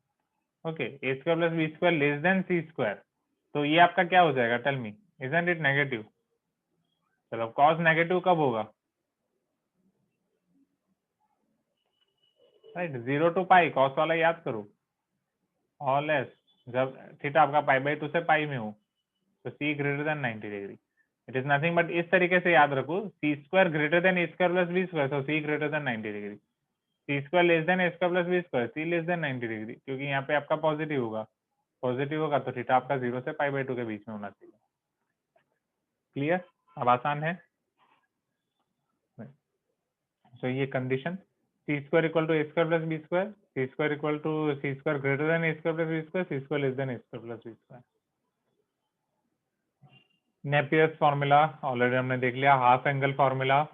okay, A square plus B square less than C square, तो ये आपका क्या हो जाएगा? Tell me, isn't it negative? चलो कॉस नेगेटिव कब होगा? राइट, 0 टू पाई, कॉस वाला याद करो, ऑल एस जब थीटा आपका पाई बाई 2 से पाई में हो, तो C greater than 90 degree. It is nothing but इस तरीके से याद रखो, C square greater than A square plus B square, तो C greater than 90 degree, C square less than A square plus B square, C less than 90 degree, क्योंकि यहाँ पे आपका पॉजिटिव होगा, पॉजिटिव होगा तो थीटा आपका 0 से पाई बाई 2 के बीच में होना चाहिए। क्लियर? अब आसान है। So ये condition C square equal to A square plus B square, C square equal to C square greater than A square plus B square, C square less than A square plus B square. Napier's formula already हमने देख लिया। Half angle formula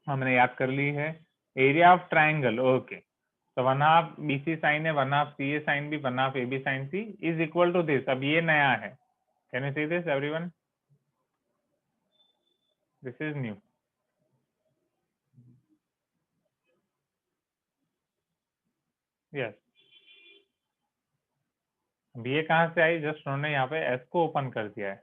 हमने याद कर ली है। Area of triangle, okay, तो 1/2 BC sin A, 1/2 CA sin B, 1/2 AB sin C is equal to this. अब ये नया है. Can you see this, everyone? This is new. Yes. अब ये कहाँ से आई? जस्ट उन्होंने यहाँ पे S को ओपन कर दिया है.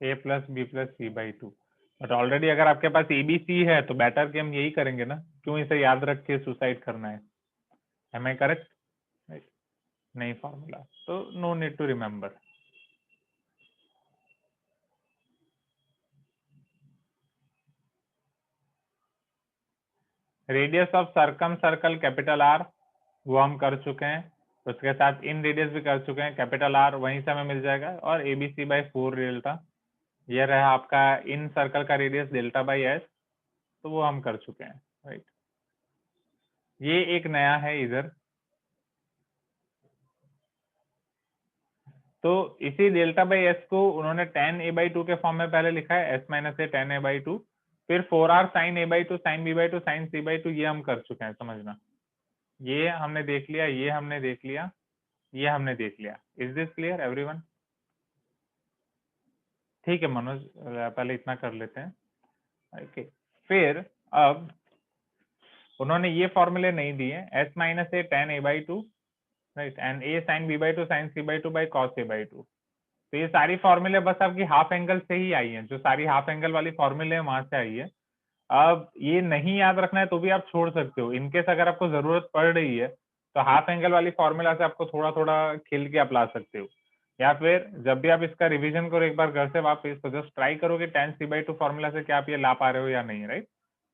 A plus B plus C by two. But already अगर आपके पास ABC है तो बेटर कि हम यही करेंगे ना. क्यों इसे याद रख के सुसाइड करना है? Am I correct? नहीं फॉर्मूला, तो no need to remember. Radius of circum circle capital R वो हम कर चुके हैं. उसके साथ इन रेडियस भी कर चुके हैं. कैपिटल R वहीं से हमें मिल जाएगा. और ABC/4 डेल्टा. ये रहा आपका इन सर्कल का रेडियस डेल्टा बाई S. तो वो हम कर चुके हैं. राइट. ये एक नया है इधर. तो इसी डेल्टा बाई S को उन्होंने tan A/2 के फॉर्म में पहले लिखा है. S minus A tan A/2. फिर 4R sin A/2 sin B/2 sin C/2 ये हम कर चुके हैं. समझना, ये हमने देख लिया, ये हमने देख लिया, ये हमने देख लिया. Is this clear everyone? ठीक है मनोज, पहले इतना कर लेते हैं. ओके. फिर अब उन्होंने ये फॉर्मूले नहीं दिए. S minus A tan A/2 right and A sin B/2 sin C/2 by cos A/2. तो ये सारी फॉर्मूले बस आपकी हाफ एंगल से ही आई है. जो सारी हाफ एंगल वाली फॉर्मूले है वहां से आई है. अब ये नहीं याद रखना है तो भी आप छोड़ सकते हो. इनकेस अगर आपको जरूरत पड़ रही है तो हाफ एंगल वाली फॉर्मूला से आपको थोड़ा थोड़ा खेल के आप ला सकते हो. या फिर जब भी आप इसका रिवीजन करो एक बार घर से वापस, तो जस्ट ट्राई करो कि tan C/2 फॉर्मूला से क्या आप ये ला पा रहे हो या नहीं. राइट.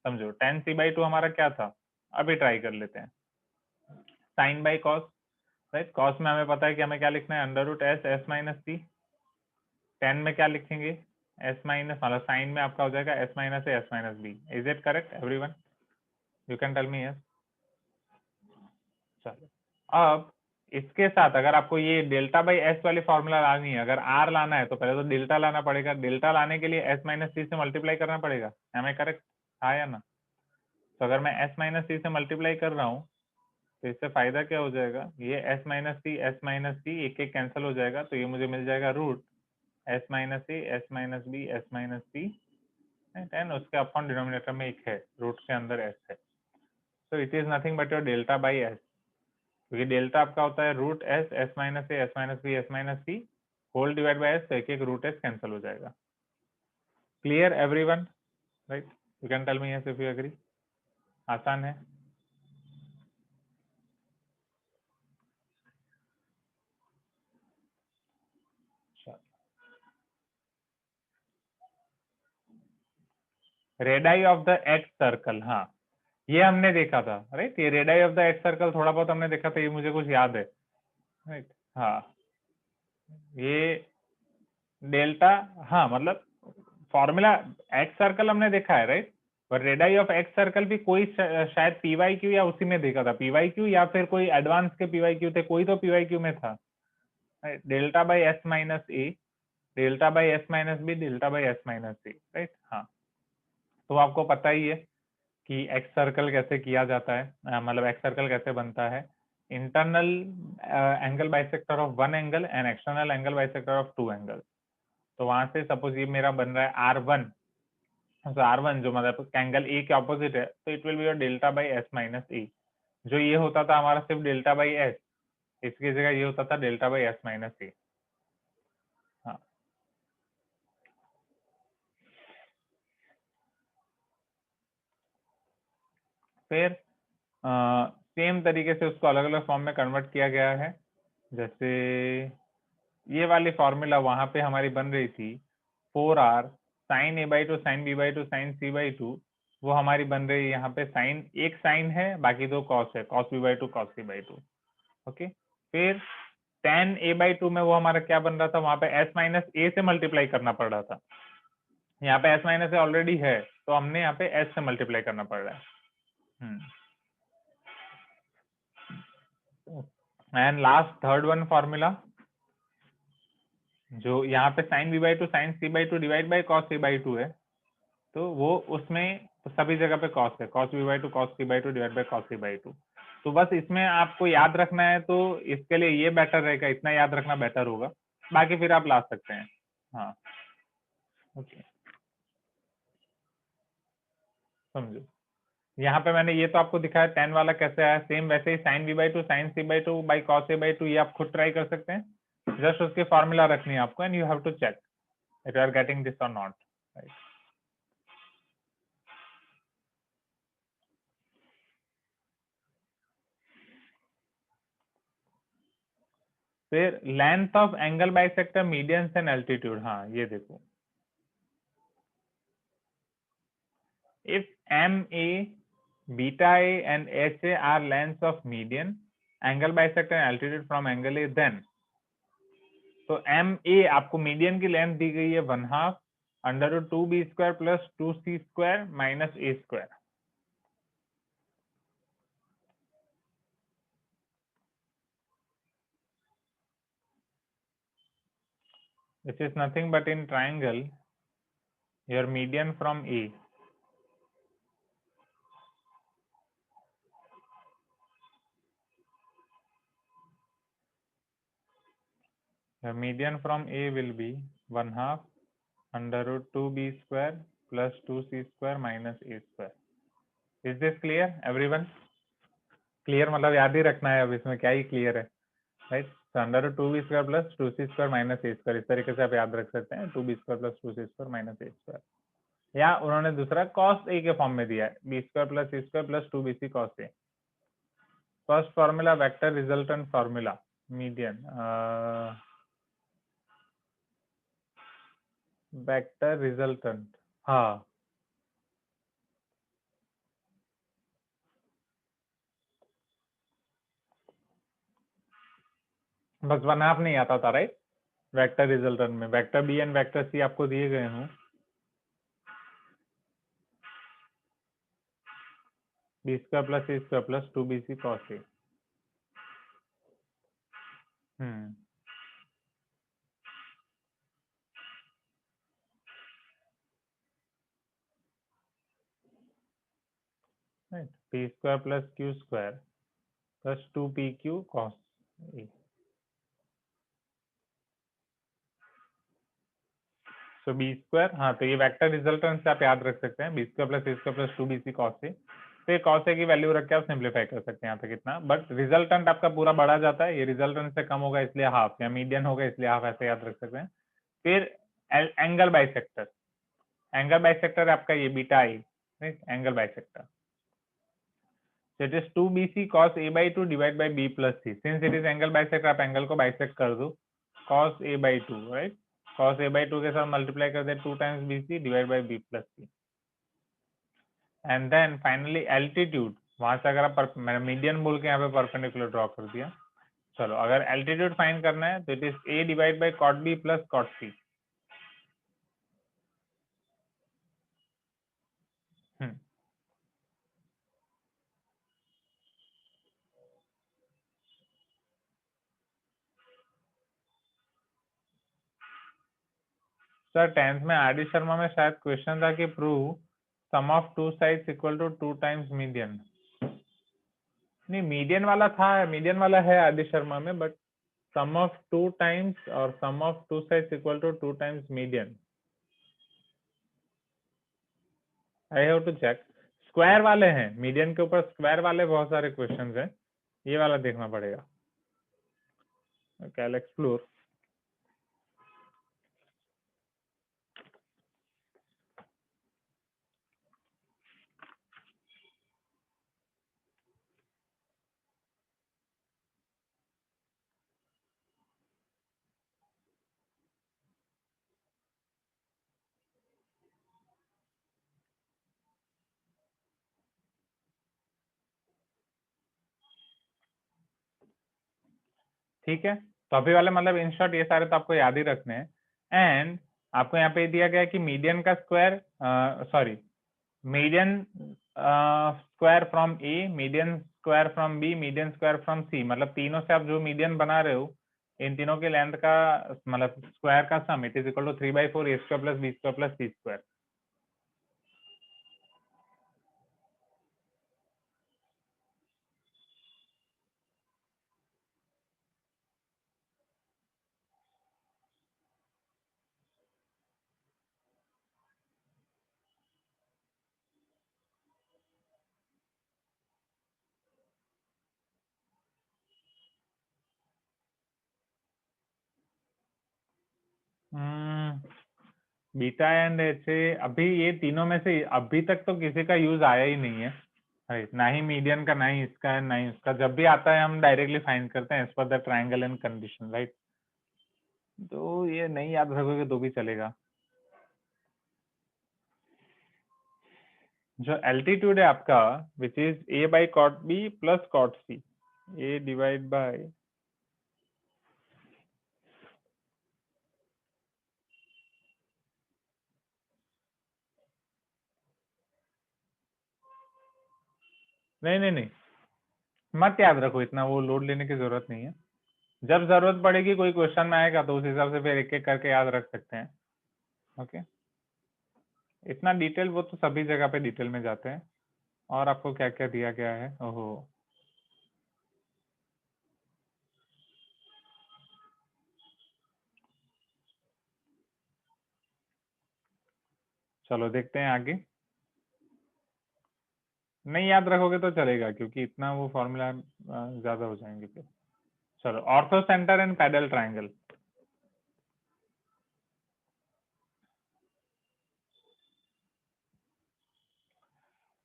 समझो tan C/2 हमारा क्या था. अभी ट्राई कर लेते हैं. Sine by cos. Right. Cos में हमें पता है कि हमें क्या लिखना है. Under root S S minus C. tan में क्या लिखेंगे? S माइनस, मतलब साइन में आपका हो जाएगा S minus A S minus B. Is it correct everyone? You can tell me yes. चलो. अब इसके साथ अगर आपको ये डेल्टा बाई S वाली फॉर्मूला लानी है, अगर R लाना है तो पहले तो डेल्टा लाना पड़ेगा. डेल्टा लाने के लिए S माइनस C से मल्टीप्लाई करना पड़ेगा. Am I correct? हाँ या ना? तो अगर मैं S माइनस C से मल्टीप्लाई कर रहा हूँ तो इससे फायदा क्या हो जाएगा? ये S माइनस C एक एक कैंसिल हो जाएगा. तो ये मुझे मिल जाएगा root S minus A S minus B S minus C and उसके अपॉन डिनोमिनेटर में एक है, रूट के अंदर S है. तो it is nothing but your delta by S. क्योंकि डेल्टा आपका होता है root S S minus A S minus B S minus C whole divide by S. तो एक एक रूट S कैंसिल हो जाएगा. Clear everyone? Right. You can tell me yes if you agree. आसान है. Radii of the ex circle. हाँ, ये हमने देखा था. राइट. ये radii of the ex circle थोड़ा बहुत हमने देखा था. ये मुझे कुछ याद है. राइट. हाँ, ये डेल्टा, हाँ मतलब फॉर्मूला एक्स सर्कल हमने देखा है. राइट. पर रेडाई ऑफ एक्स सर्कल भी कोई शायद PYQ या उसी में देखा था. PYQ या फिर कोई एडवांस के PYQ थे. कोई तो PYQ में था. Delta by S minus A, delta by S minus B, delta by S minus C. Right. हाँ, तो आपको पता ही है कि एक्स सर्कल कैसे किया जाता है, मतलब एक्स सर्कल कैसे बनता है. Internal angle bisector of one angle and external angle bisector of two angle. तो वहां से सपोज ये मेरा बन रहा है R1. तो R1 जो मतलब एंगल A के ऑपोजिट है, तो it will be your delta by S minus A. जो ये होता था हमारा सिर्फ डेल्टा बाई S, इसकी जगह ये होता था delta by S minus A. हाँ. फिर सेम तरीके से उसको अलग अलग फॉर्म में कन्वर्ट किया गया है. जैसे ये वाली फॉर्मूला वहां पे हमारी बन रही थी 4R sin A/2 sin B/2 sin C/2. वो हमारी बन रही है यहाँ पे साइन, एक साइन है बाकी दो कॉस है, cos B/2 cos C/2. Okay. फिर tan A/2 में वो हमारा क्या बन रहा था, वहां पे S माइनस A से मल्टीप्लाई करना पड़ रहा था. यहाँ पे S माइनस A ऑलरेडी है तो हमने यहाँ पे S से मल्टीप्लाई करना पड़ रहा है. And last third one formula जो यहाँ पे sin B/2 sin C/2 divide by cos C/2 है. तो वो उसमें सभी जगह पे कॉस है, cos b/2 cos c/2 divide by cos c/2। तो बस इसमें आपको याद रखना है, तो इसके लिए ये बेटर रहेगा, इतना याद रखना बेटर होगा, बाकी फिर आप ला सकते हैं। हाँ ओके, समझो। यहाँ पे मैंने ये तो आपको दिखाया tan वाला कैसे आया, सेम वैसे ही sin b/2 sin c/2 by cos a/2 ये आप खुद ट्राई कर सकते हैं, जस्ट उसकी फॉर्मूला रखनी है आपको, and you have to check if you are getting this और नॉट, राइट। फिर length of angle bisector medians and altitude, हाँ ये देखो, if MA, beta A and HA are lengths of median, angle bisector and altitude from angle A, then तो MA आपको median की length दी गई है 1/2 √2b² + 2c² - a², which is nothing but in triangle your median from A, your median from A will be 1/2 √2b² + 2c² - a²। Is this clear everyone? Clear मतलब याद ही रखना है, अब इसमें क्या ही क्लियर है, राइट। तो √2b² + 2c² - a², इस तरीके से आप याद रख सकते हैं, 2b² + 2c² - a²। या उन्होंने दूसरा cos a के फॉर्म में दिया है, b² + c² + 2bc cos a। First formula vector resultant formula median, vector resultant, हाँ बस 1/2 नहीं आता था, राइट। वेक्टर रिजल्टेंट में vector B and vector C आपको दिए गए हों, b² + c² + 2bc cos a। right, p² + q² + 2pq cos a। So b², हाँ तो ये वेक्टर रिजल्टेंट से आप याद रख सकते हैं, b² + c² + 2bc cos a। तो ये cos a की वैल्यू रख के आप सिंप्लीफाई कर सकते हैं यहाँ पे कितना, बट रिजल्टेंट आपका पूरा बढ़ा जाता है, ये रिजल्टेंट से कम होगा इसलिए हाफ, या मीडियन होगा इसलिए हाफ, ऐसे याद रख सकते हैं। फिर एंगल बाइसेक्टर, एंगल बाइसेक्टर आपका ये beta I, right, angle bisector. So it is 2bc cos a/2 divided by b plus c. Since it is angle bisector, आप एंगल को बाइसेक्ट कर दो, cos a/2, right, cos a/2 के साथ multiply कर दे 2 times bc divide by b plus c, and then finally altitude, वहां से अगर आप मीडियन बोल के यहाँ पे परपेंडिकुलर ड्रॉ कर दिया। चलो अगर एल्टीट्यूड फाइंड करना है तो it is a divide by cot b plus cot c। Sir 10th में आर.डी. शर्मा में शायद क्वेश्चन था कि prove sum of two sides equal to 2 times median. नहीं मीडियन वाला था, मीडियन वाला है आर.डी. शर्मा में, बट सम ऑफ 2 times और sum of two sides equal to 2 times median, I have to check. Square वाले हैं, मीडियन के ऊपर स्क्वायर वाले बहुत सारे क्वेश्चंस हैं, ये वाला देखना पड़ेगा। कैल एक्सप्लोर, ठीक है। तो अभी वाले मतलब इन शॉर्ट ये सारे तो आपको याद ही रखने हैं। एंड आपको यहाँ पे दिया गया है कि मीडियन का square, sorry, median square from A, median square from B, median square from C, मतलब तीनों से आप जो मीडियन बना रहे हो इन तीनों के लेंथ का मतलब स्क्वायर का sum, it is equal to 3/4 a² + b² + c²। Beta and H A, अभी ये तीनों में से अभी तक तो किसी का यूज आया ही नहीं है, राइट? ना ही मीडियन का, ना ही इसका है, ना ही उसका। जब भी आता है हम डायरेक्टली फाइंड करते हैं as per the triangle and condition, right? तो ये नहीं याद रखोगे तो भी चलेगा। जो एल्टीट्यूड है आपका, which is A by cot B plus cot C, A divide by नहीं, मत याद रखो इतना, वो लोड लेने की जरूरत नहीं है। जब जरूरत पड़ेगी, कोई क्वेश्चन में आएगा तो उस हिसाब से फिर एक एक करके याद रख सकते हैं। ओके, इतना डिटेल वो तो सभी जगह पे डिटेल में जाते हैं। और आपको क्या क्या दिया गया है? ओहो, चलो देखते हैं आगे। नहीं याद रखोगे तो चलेगा, क्योंकि इतना वो फॉर्मूला ज्यादा हो जाएंगे फिर। चलो, ortho centre and parallel triangle.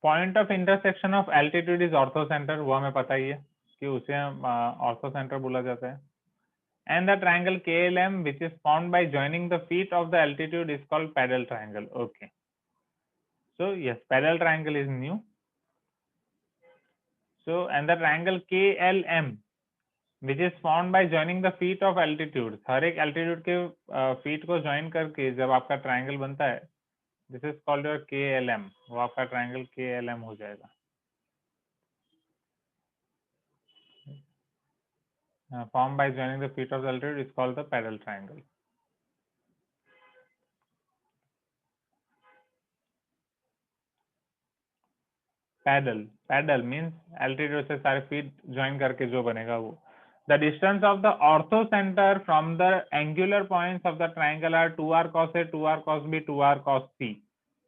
Point of intersection of altitude is ortho centre, वो हमें पता ही है कि उसे हम ऑर्थो सेंटर बोला जाता है। And the triangle KLM which is formed by joining the feet of the altitude is called parallel triangle. Okay, so yes, parallel triangle is new. So and the triangle KLM which is formed by joining the feet of altitude, हर एक altitude के feet को join करके जब आपका triangle बनता है, this is called your KLM, वो आपका triangle KLM हो जाएगा। Formed by joining the feet of the altitude is called the parallel triangle. Parallel means altitude से सारे फीट ज्वाइन करके जो बनेगा वो। The distance of the ortho centre from the angular points of the triangle are 2r cos A, 2r cos B, 2r cos C।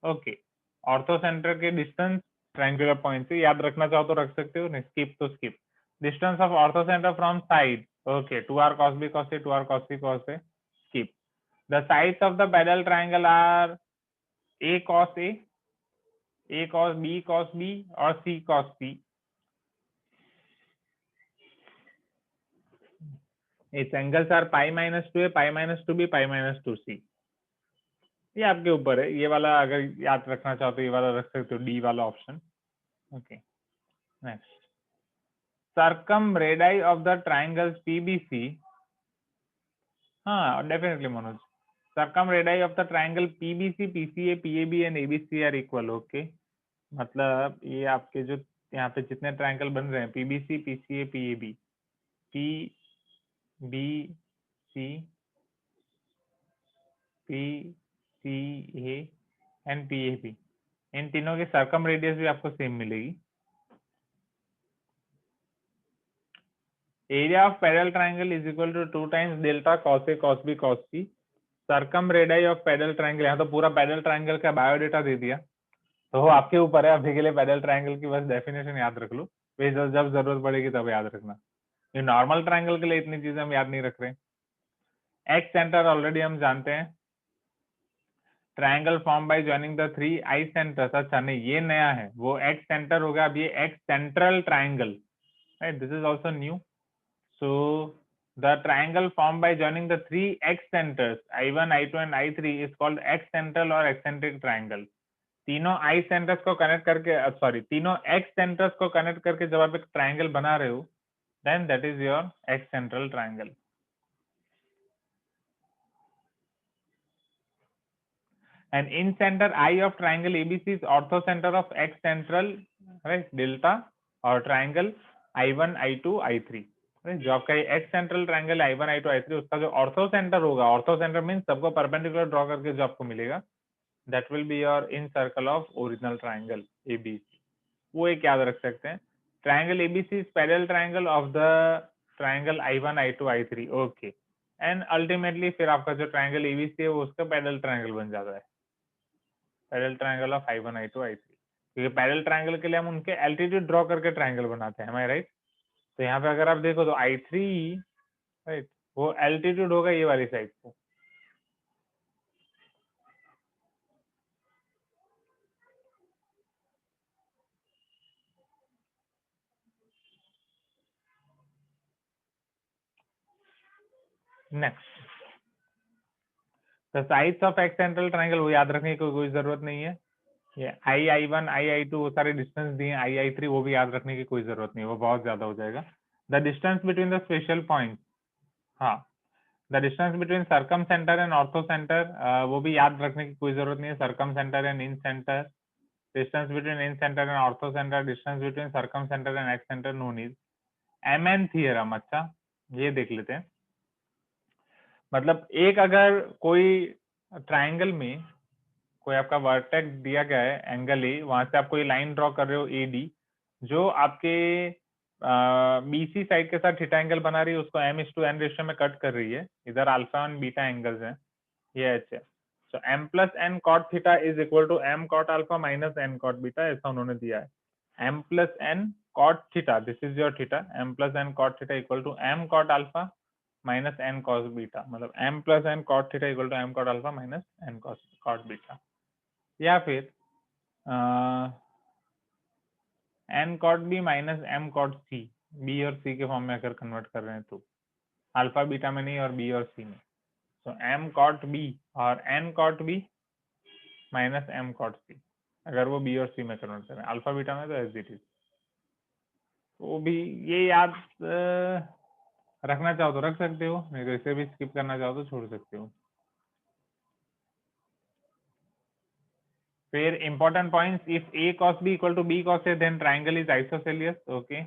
Okay, ortho centre के distance triangular point से याद रखना चाहो तो रख सकते हो, नहीं स्किप तो skip. Distance of ortho centre from side, okay, 2r cos B cos A, 2r cos C cos A, skip। The sides of the parallel triangle are A cos A cos B cos B और C cos C। its angles are pi minus 2A, pi minus 2B, pi minus 2C। ये आपके ऊपर है, ये वाला अगर याद रखना चाहो तो ये वाला रख सकते हो, डी वाला option. Okay, next, circumradii of the triangles PBC। हाँ definitely Manoj, circumradii of the triangle PBC, PCA, PAB and ABC are equal. Okay, मतलब ये आपके जो यहाँ पे जितने ट्राइंगल बन रहे हैं, PBC, PCA, PAB, PBC, PCA and PAB, इन तीनों की सर्कम रेडियस भी आपको सेम मिलेगी। Area of parallel triangle is equal to 2 times delta cos A cos B cos C। Circumradii of parallel triangle, यहाँ तो पूरा पैरेलल ट्रायंगल का बायोडेटा दे दिया, तो वो आपके ऊपर है। अभी के लिए पैरेलल ट्रायंगल की बस डेफिनेशन याद रख लो, फिर जब जरूरत पड़ेगी तब याद रखना। ये नॉर्मल ट्रायंगल के लिए इतनी चीजें हम याद नहीं रख रहे। एक्स सेंटर ऑलरेडी हम जानते हैं, triangle form by joining the 3 I centres. अच्छा नहीं, ये नया है, वो एक्स सेंटर होगा, अब ये x central triangle, right? This is also new. So the triangle formed by joining the 3 x centers I1, I2 and I3 is called x central or eccentric triangle। तीनों I centers को connect करके, sorry, तीनों x centers को connect करके जब आप एक triangle बना रहे हो, then that is your x central triangle। And in center I of triangle ABC is ortho center of x central, right, delta, और triangle I1, I2, I3, जो आपका ये x central triangle I1, I2, I3, उसका जो ortho centre होगा, ortho centre means सबको perpendicular draw करके जो आपको मिलेगा, that will be your in circle of original triangle ABC। वो एक याद रख सकते हैं, triangle ABC is parallel triangle of the triangle I1, I2, I3। Okay, and ultimately फिर आपका जो ट्रायंगल ABC है वो उसका पैरेलल ट्रायंगल बन जाता है, parallel triangle of I1, I2, I3। क्योंकि पैरेलल ट्रायंगल के लिए हम उनके एल्टीट्यूड ड्रॉ करके ट्रायंगल बनाते हैं, am I right? तो यहाँ पे अगर आप देखो तो I3, राइट, वो एल्टीट्यूड होगा ये वाली साइड को, next, the sides of x central triangle, वो याद रखने की कोई जरूरत नहीं है। ये I1 I2 वो सारे डिस्टेंस दिए, I3 वो भी याद रखने की कोई जरूरत नहीं है, वो बहुत ज्यादा हो जाएगा। The distance between the special point, हाँ the distance between circum centre and ortho centre, वो भी याद रखने की कोई जरूरत नहीं है। Circum centre and in centre, distance between in centre and ortho centre, distance between circum centre and ex centre, no need. MN theorem, अच्छा ये देख लेते हैं। मतलब एक अगर कोई ट्राइंगल में कोई आपका वर्टेक्स दिया गया है एंगल ए, वहां से आप कोई लाइन ड्रॉ कर रहे हो AD, जो आपके BC साइड के साथ थीटा एंगल बना रही है, उसको M/N रेशियो में कट कर रही है। इधर अल्फा और बीटा एंगल्स हैं, ये H है। So M + N cot theta is equal to M cot alpha minus N cot beta, ऐसा उन्होंने दिया है। M + N cot theta, this is your theta, M + N cot theta equal to M cot alpha minus N cos beta, मतलब M + N cot theta equal to M cot alpha minus N cot beta. या फिर N cot B minus M cot C, B और C के form में अगर convert कर रहे हैं तो, अल्फा बीटा में नहीं और B और C में। तो M cot B और N cot B minus M cot C, अगर वो B और C में कन्वर्ट करें, अल्फा बीटा में तो एज इट इज। वो भी ये याद रखना चाहो तो रख सकते हो, नहीं तो इसे भी स्किप करना चाहो तो छोड़ सकते हो। फिर important points, if A cos B equal to B cos A, then triangle is isosceles. Okay.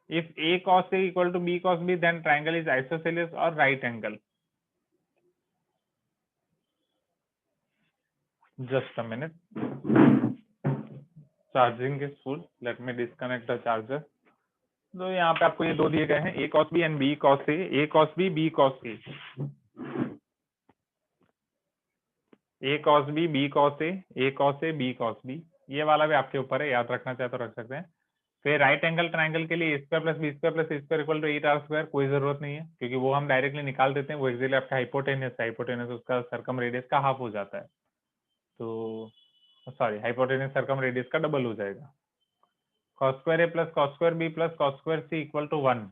If A cos A equal to B cos B, then triangle is isosceles or right angle. Just a minute. Charging is full. Let me disconnect the charger. तो यहाँ पे आपको ये दो दिए गए हैं, A cos B and B cos A, A cos B, B cos A, A cos B, B cos A, A cos A, B cos B। ये वाला भी आपके ऊपर है, याद रखना चाहे तो रख सकते हैं। फिर राइट एंगल ट्राइंगल के लिए A² + B² + C² equal to 8R², कोई जरूरत नहीं है क्योंकि वो हम डायरेक्टली निकाल देते हैं, वो एक्चुअली आपका हाइपोटेनस है, हाइपोटेनस उसका सर्कम रेडियस का हाफ हो जाता है, तो सॉरी हाइपोटेनस सर्कम रेडियस का डबल हो जाएगा। cos² A + cos² B + cos² C equal to 1।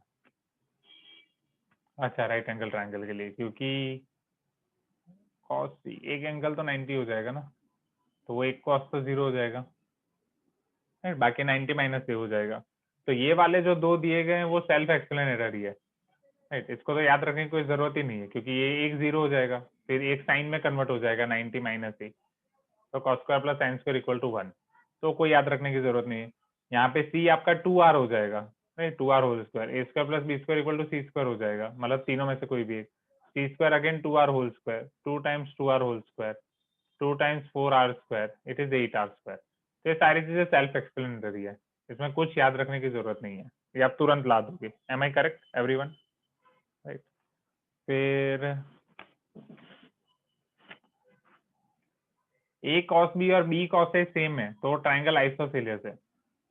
अच्छा राइट एंगल ट्राइंगल के लिए, क्योंकि cos C एक एंगल तो 90 हो जाएगा ना, तो वो एक cos तो 0 हो जाएगा, बाकी 90 माइनस ए हो जाएगा। तो ये वाले जो दो दिए गए हैं वो सेल्फ एक्सप्लेनेटरी है, राइट। इसको तो याद रखने की कोई जरूरत ही नहीं है क्योंकि ये एक 0 हो जाएगा, फिर एक साइन में कन्वर्ट हो जाएगा 90 माइनस ए, तो cos² + sin² इक्वल टू 1, तो कोई याद रखने की जरूरत नहीं है। यहाँ पे C आपका 2R हो जाएगा, right, 2R² A² + B² equal to C² हो जाएगा, मतलब तीनों में से कोई भी एक। C² again 2R² 2 times 2R², 2 times 4R², it is 8R²। तो ये सारी चीजें सेल्फ एक्सप्लेनेटरी है, इसमें कुछ याद रखने की जरूरत नहीं है, ये आप तुरंत ला दोगे। Am I correct everyone, right. फिर A cos B और B cos A सेम है तो ट्राइंगल आइसोसेलियस है,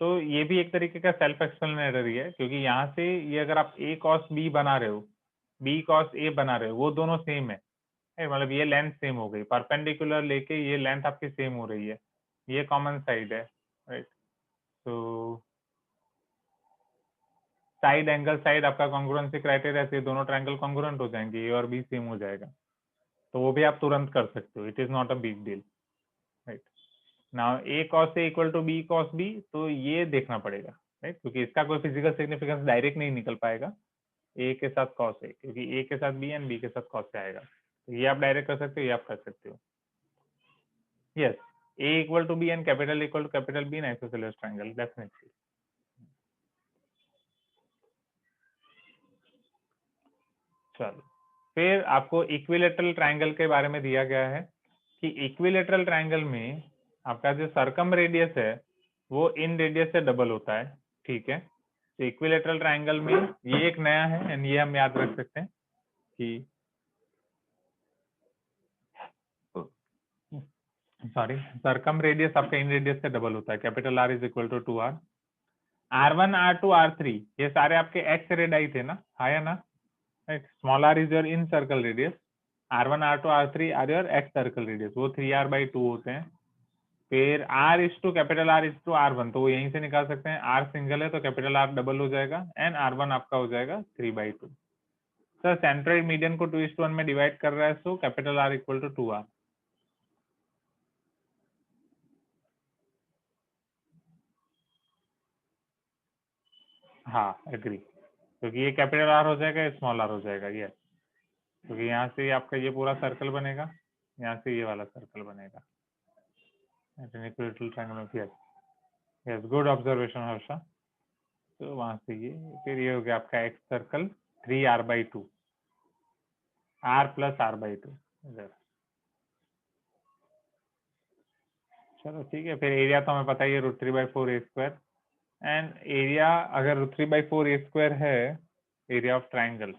तो ये भी एक तरीके का सेल्फ एक्सप्लेनेटरी है क्योंकि यहाँ से ये अगर आप A cos B बना रहे हो, B cos A बना रहे हो, वो दोनों सेम है, मतलब ये लेंथ सेम हो गई, परपेंडिकुलर लेके ये लेंथ आपकी सेम हो रही है, ये कॉमन साइड है, राइट। तो साइड एंगल साइड आपका कॉन्ग्रुएंसी क्राइटेरिया से दोनों ट्रायंगल कॉन्ग्रुएंट हो जाएंगे, ए और बी सेम हो जाएगा, तो वो भी आप तुरंत कर सकते हो, it is not a big deal, right. Now a cos A equal to b cos B, तो ये देखना पड़ेगा, राइट, क्योंकि इसका कोई फिजिकल सिग्निफिकेंस डायरेक्ट नहीं निकल पाएगा ए के साथ cos A, क्योंकि ए के साथ बी एंड बी के साथ cos A आएगा, तो ये आप डायरेक्ट कर सकते हो, ये आप कर सकते हो। Yes, A equal to b and capital equal to capital B in isosceles triangle, definitely. चलो, फिर आपको इक्विलेटरल ट्रायंगल के बारे में दिया गया है कि इक्विलेटरल ट्रायंगल में आपका जो सर्कम रेडियस है वो इन रेडियस से डबल होता है, ठीक है। तो इक्विलेटरल ट्रायंगल में ये एक नया है एंड ये हम याद रख सकते हैं कि सॉरी सर्कम रेडियस आपका इन रेडियस से डबल होता है, capital R is equal to 2R। R1 R2 R3 ये सारे आपके एक्स रेडाई थे ना, आया ना, right. Small r is your incircle radius, R1 R2 R3 are your excircle radius, वो 3R/2 होते हैं। फिर R is to capital R is to R1, तो वो यहीं से निकाल सकते हैं, R सिंगल है तो कैपिटल R डबल हो जाएगा एंड R1 आपका हो जाएगा 3/2। सर सेंट्रोइड मीडियन को 2:1 में डिवाइड कर रहा है, so capital R equal to 2R। हाँ एग्री, क्योंकि ये कैपिटल R हो जाएगा, स्मॉल r हो जाएगा, ये क्योंकि यहाँ से आपका ये पूरा सर्कल बनेगा, यहाँ से ये वाला सर्कल बनेगा। Yes good observation Harsha. तो वहां से ये फिर ये हो गया आपका x circle 3R/2, R + R/2 इधर। चलो ठीक है, फिर एरिया तो हमें पता ही है √3/4 A², एंड एरिया अगर √3/4 A² है एरिया ऑफ ट्राइंगल,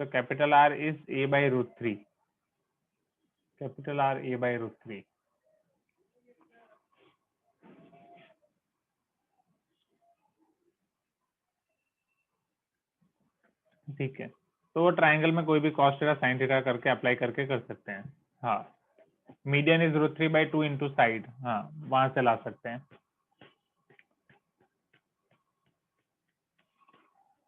तो capital R is A/√3, capital R A/√3। ठीक है, तो वो ट्राइंगल में कोई भी cos थीटा sin थीटा करके अप्लाई करके कर सकते हैं। हाँ मीडियन इज √3/2 इंटू साइड, हाँ वहां से ला सकते हैं,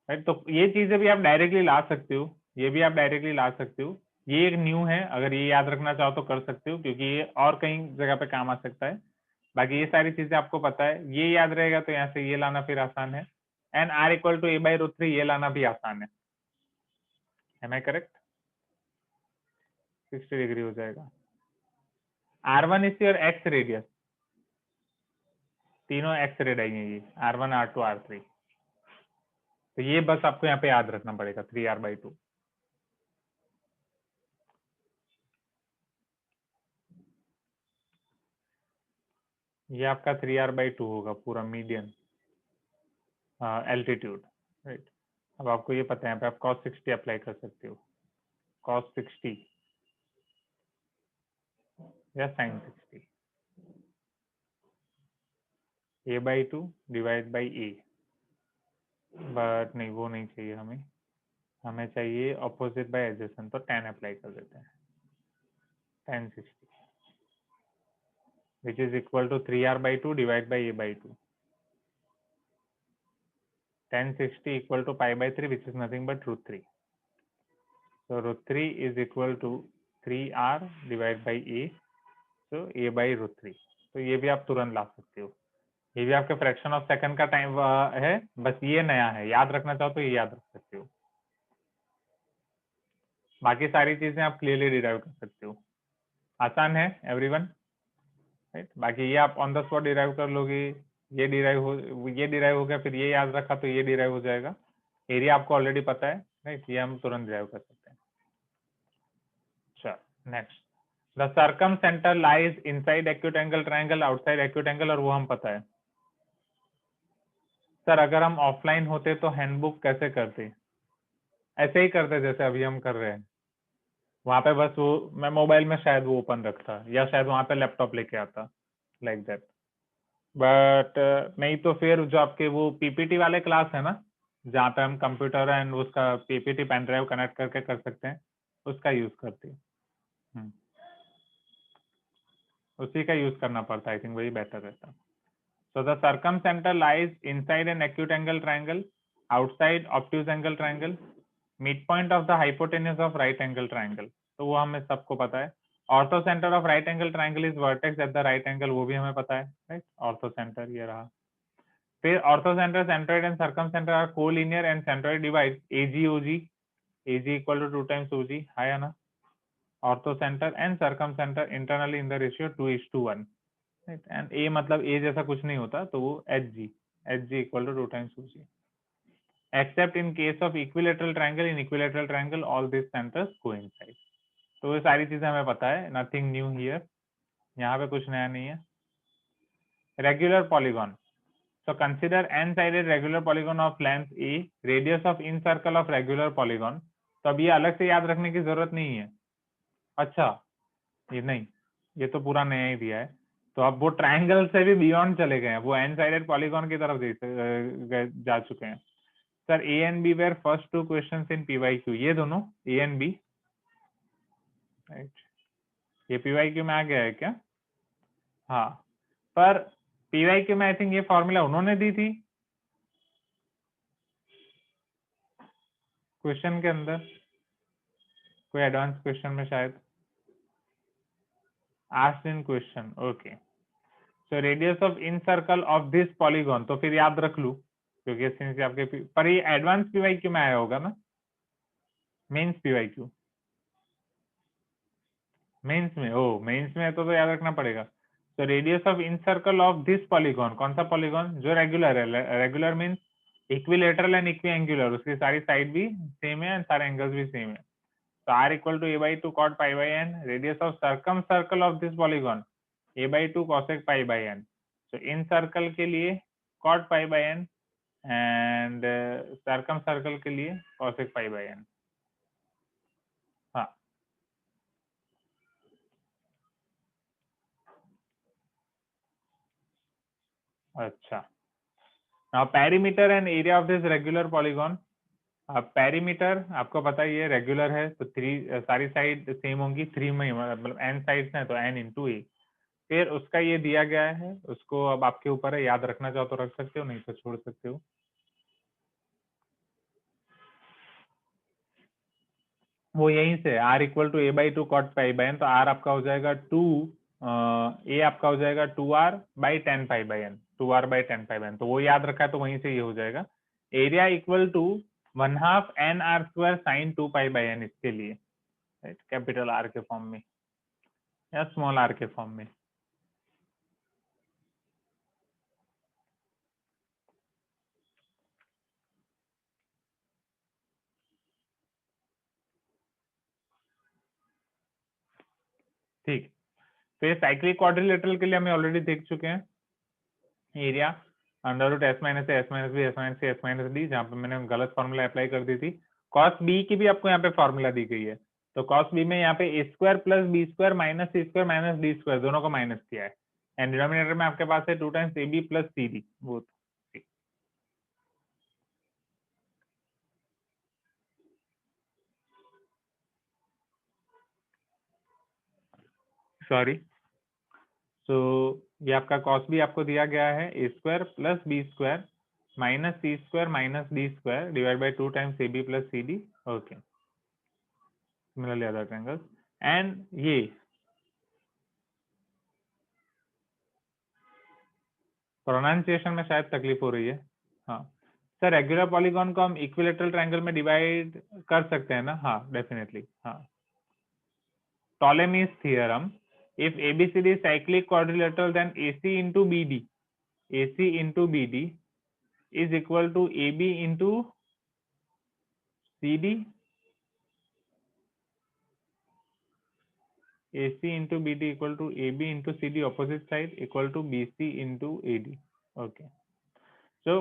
राइट। तो ये चीजें भी आप डायरेक्टली ला सकते हो, ये भी आप डायरेक्टली ला सकते हो। ये एक न्यू है, अगर ये याद रखना चाहो तो कर सकते हो, क्योंकि ये और कई जगह पे काम आ सकता है। बाकी ये सारी चीजें आपको पता है, ये याद रहेगा तो यहाँ से ये लाना फिर आसान है, and R equal to A/√3 ये लाना भी आसान है। M I correct? 60 डिग्री हो जाएगा। R1 is your x radius, तीनों एक्स रेड है ये, R1 R2 R3। तो ये बस आपको यहाँ पे याद रखना पड़ेगा 3R/2। ये आपका 3R/2 होगा पूरा मीडियन एल्टीट्यूड, राइट। अब आपको ये पता है यहाँ पे आप cos 60 अप्लाई कर सकते हो, cos 60 या sin 60, A/2 divide by A। But नहीं, वो नहीं चाहिए हमें, हमें चाहिए ऑपोजिट बाय एडजेसेंट, तो tan अप्लाई कर देते हैं, tan 60 which is equal to 3R/2 divide by A/2। tan 60 equal to pi/3 which is nothing but √3। so √3 is equal to 3R divide by A, so A/√3। तो ये भी आप तुरंत ला सकते हो, ये भी आपके फ्रैक्शन ऑफ सेकंड का टाइम है, बस ये नया है, याद रखना चाहो तो ये याद रख सकते हो। बाकी सारी चीजें आप क्लियरली डिराइव कर सकते हो, आसान है एवरीवन, राइट। बाकी ये आप ऑन द स्पॉट डिराइव कर लोगे, ये डिराइव हो गया, फिर ये याद रखा तो ये डिराइव हो जाएगा। एरिया आपको ऑलरेडी पता है, राइट, ये हम तुरंत डिराइव कर सकते हैं। चलो next, the circum centre lies inside acute angle triangle, outside acute angle, और वो हम पता है। सर अगर हम ऑफलाइन होते तो हैंडबुक कैसे करते? ऐसे ही करते जैसे अभी हम कर रहे हैं, वहां पे बस वो मैं मोबाइल में शायद वो ओपन रखता, या शायद वहां पे लैपटॉप लेके आता, लाइक दैट। बट नहीं तो फिर जो आपके वो पीपीटी वाले क्लास है ना, जहाँ पे हम कंप्यूटर एंड उसका पीपीटी पेन ड्राइव कनेक्ट करके कर सकते हैं, उसका यूज करते हैं। उसी का यूज करना पड़ता है, आई थिंक वही बेटर रहता। So the circumcenter lies inside an acute angle triangle, outside obtuse angle triangle, midpoint of the hypotenuse of right angle triangle। तो वो हमें सबको पता है। Orthocenter of right angle triangle is vertex at the right angle, वो भी हमें पता है, right? Orthocenter ये रहा। फिर orthocenter, centroid and circumcenter are collinear and centroid divides AG/OG, AG equal to 2 times OG, है ना? Orthocenter and circumcenter internally in the ratio 2:1। And ए मतलब ए जैसा कुछ नहीं होता, तो वो H G equal to 2 times OG, except in case of equilateral triangle. In equilateral triangle all this centres coincide. तो ये सारी चीजें हमें पता है, नथिंग न्यू हियर, यहाँ पे कुछ नया नहीं है। Regular polygon, so consider n-sided regular polygon of length a, radius of in circle of regular polygon। तो अब ये अलग से याद रखने की जरूरत नहीं है। अच्छा ये नहीं, ये तो पूरा नया ही दिया है, तो अब वो ट्राइंगल से भी बियॉन्ड चले गए हैं, वो एन साइडेड पॉलीगॉन की तरफ जा चुके हैं। Sir A and B were first 2 questions in PYQ, ये दोनों ए एंड बी, राइट। ये पीवाईक्यू में आ गया है क्या? हाँ, पर पीवाईक्यू में आई थिंक ये फॉर्मूला उन्होंने दी थी, क्वेश्चन के अंदर कोई एडवांस क्वेश्चन में शायद asked in question, okay. So radius of in circle of this polygon, तो फिर याद रख लूं क्योंकि सिंस आपके पर ये एडवांस पीवाईक्यू में आया होगा ना, मेंस पीवाईक्यू, मेंस में, ओ मेंस में तो याद रखना पड़ेगा। तो radius of in circle of this polygon, कौन सा पॉलीगॉन, जो रेगुलर है, regular means equilateral and equi angular, उसकी सारी साइड भी सेम है एंड सारे एंगल्स भी सेम है। तो r equal to a by 2 cot pi by n, radius of circum circle of this polygon a by 2 cosec pi by n। तो इन circle के लिए cot pi by n and circum circle के लिए cosec pi by n। हाँ, अच्छा। Now perimeter and area of this regular polygon. अब perimeter आपको पता ही है रेगुलर है तो सारी साइड सेम होंगी, 3 में मतलब n साइड्स हैं तो n इंटू ए। फिर उसका ये दिया गया है, उसको अब आपके ऊपर है, याद रखना चाहो तो रख सकते हो, नहीं तो छोड़ सकते हो। वो यहीं से r equal to a by 2 cot pi by n, तो r आपका हो जाएगा 2, a आपका हो जाएगा 2r by 10 pi by n, 2r by 10 pi by n, तो वो याद रखा है तो वहीं से ये हो जाएगा। Area equal to 1/2 n r square sine 2 pi by n, इसके लिए राइट, कैपिटल R के फॉर्म में या स्मॉल r के फॉर्म में। ठीक, तो ये साइक्लिक क्वाड्रिलेटरल के लिए हमें ऑलरेडी देख चुके हैं। Area under root S minus s minus B S minus c S minus d, जहाँ पे मैंने गलत फॉर्मूला अप्लाई कर दी थी। कॉस बी की भी आपको यहाँ पे फॉर्मूला दी गई है, तो कॉस बी में यहाँ पे A square plus B square minus C square minus D square दोनों को माइनस किया है, एंड डिनोमिनेटर में आपके पास है 2 times A B plus C D, वो सॉरी। सो ये आपका कॉस बी आपको दिया गया है A square plus B square minus C square minus D square divide by 2 times A B plus C D, okay. Similarly other triangles, and ये pronunciation में शायद तकलीफ हो रही है। हाँ सर, रेगुलर पॉलीगॉन को हम इक्विलेटरल ट्रायंगल में डिवाइड कर सकते हैं ना, हाँ डेफिनेटली, हाँ। Ptolemy's theorem, if ABCD is cyclic quadrilateral then AC into BD is equal to AB into CD, AC into BD equal to AB into CD opposite side equal to BC into AD, okay। So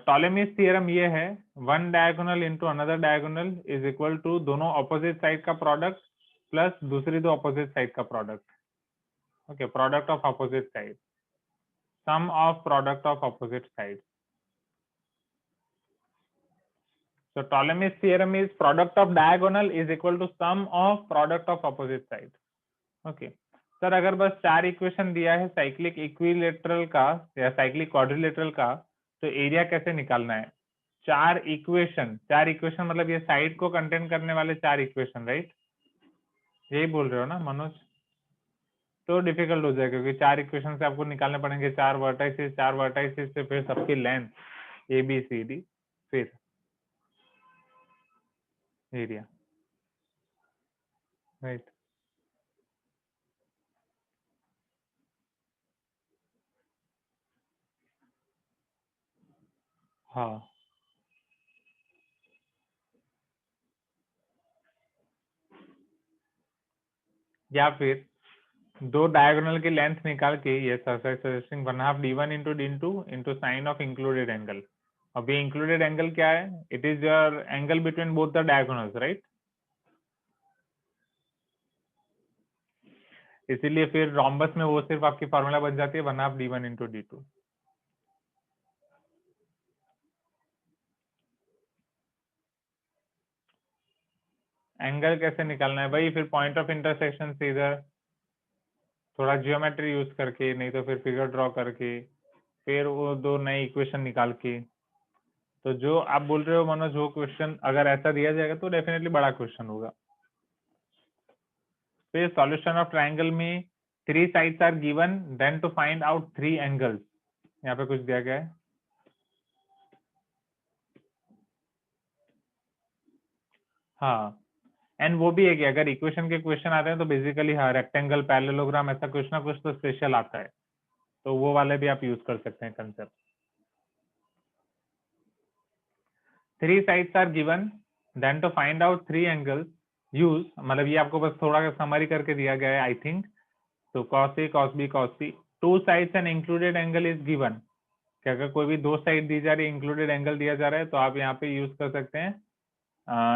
Ptolemy's theorem ये है, one diagonal into another diagonal is equal to दोनों opposite side का product plus दूसरी दो opposite side का product, okay, product of opposite side, sum of product of opposite sides। So Ptolemy's theorem is product of diagonal is equal to sum of product of opposite side, okay। Sir अगर बस 4 equation दिया है cyclic equilateral का या cyclic quadrilateral का, तो area कैसे निकालना है? 4 इक्वेशन मतलब ये साइड को कंटेन करने वाले 4 इक्वेशन, राइट? यही बोल रहे हो ना मनोज? तो डिफिकल्ट हो जाएगा क्योंकि 4 इक्वेशन से आपको निकालने पड़ेंगे 4 वर्टाइसिस से फिर सबकी length a B c d, फिर एरिया, राइट। हाँ, या फिर दो डायगोनल की लेंथ निकाल के ये suggesting 1/2 d1 into sine of included angle. अब ये इंक्लूडेड एंगल क्या है? It is your angle between both the diagonals, right? इसीलिए फिर रोम्बस में वो सिर्फ आपकी फॉर्मूला बन जाती है 1/2 d1 into d2। एंगल कैसे निकालना है भाई? फिर पॉइंट ऑफ इंटरसेक्शन से इधर थोड़ा जियोमेट्री यूज करके, नहीं तो फिर फिगर ड्रॉ करके, फिर वो दो नए इक्वेशन निकाल के, तो जो आप बोल रहे हो मनोज, वो क्वेश्चन अगर ऐसा दिया जाएगा तो डेफिनेटली बड़ा क्वेश्चन होगा। फिर सॉल्यूशन ऑफ ट्राइंगल में 3 sides are given, then to find out 3 angles. यहाँ पे कुछ दिया गया है। हाँ, एंड वो भी है कि अगर इक्वेशन के क्वेश्चन आते हैं तो बेसिकली हाँ रेक्टेंगल, पैरेललोग्राम, ऐसा कुछ ना कुछ तो स्पेशल आता है, तो वो वाले भी आप यूज कर सकते हैं concept. 3 sides are given, then to find out 3 angles use, मतलब ये आपको बस थोड़ा समरी करके दिया गया है आई थिंक। तो cos A, cos B, cos C, 2 sides and included angle is given, कि अगर कोई भी 2 साइड दी जा रही है, इंक्लूडेड एंगल दिया जा रहा है, तो आप यहाँ पे यूज कर सकते हैं।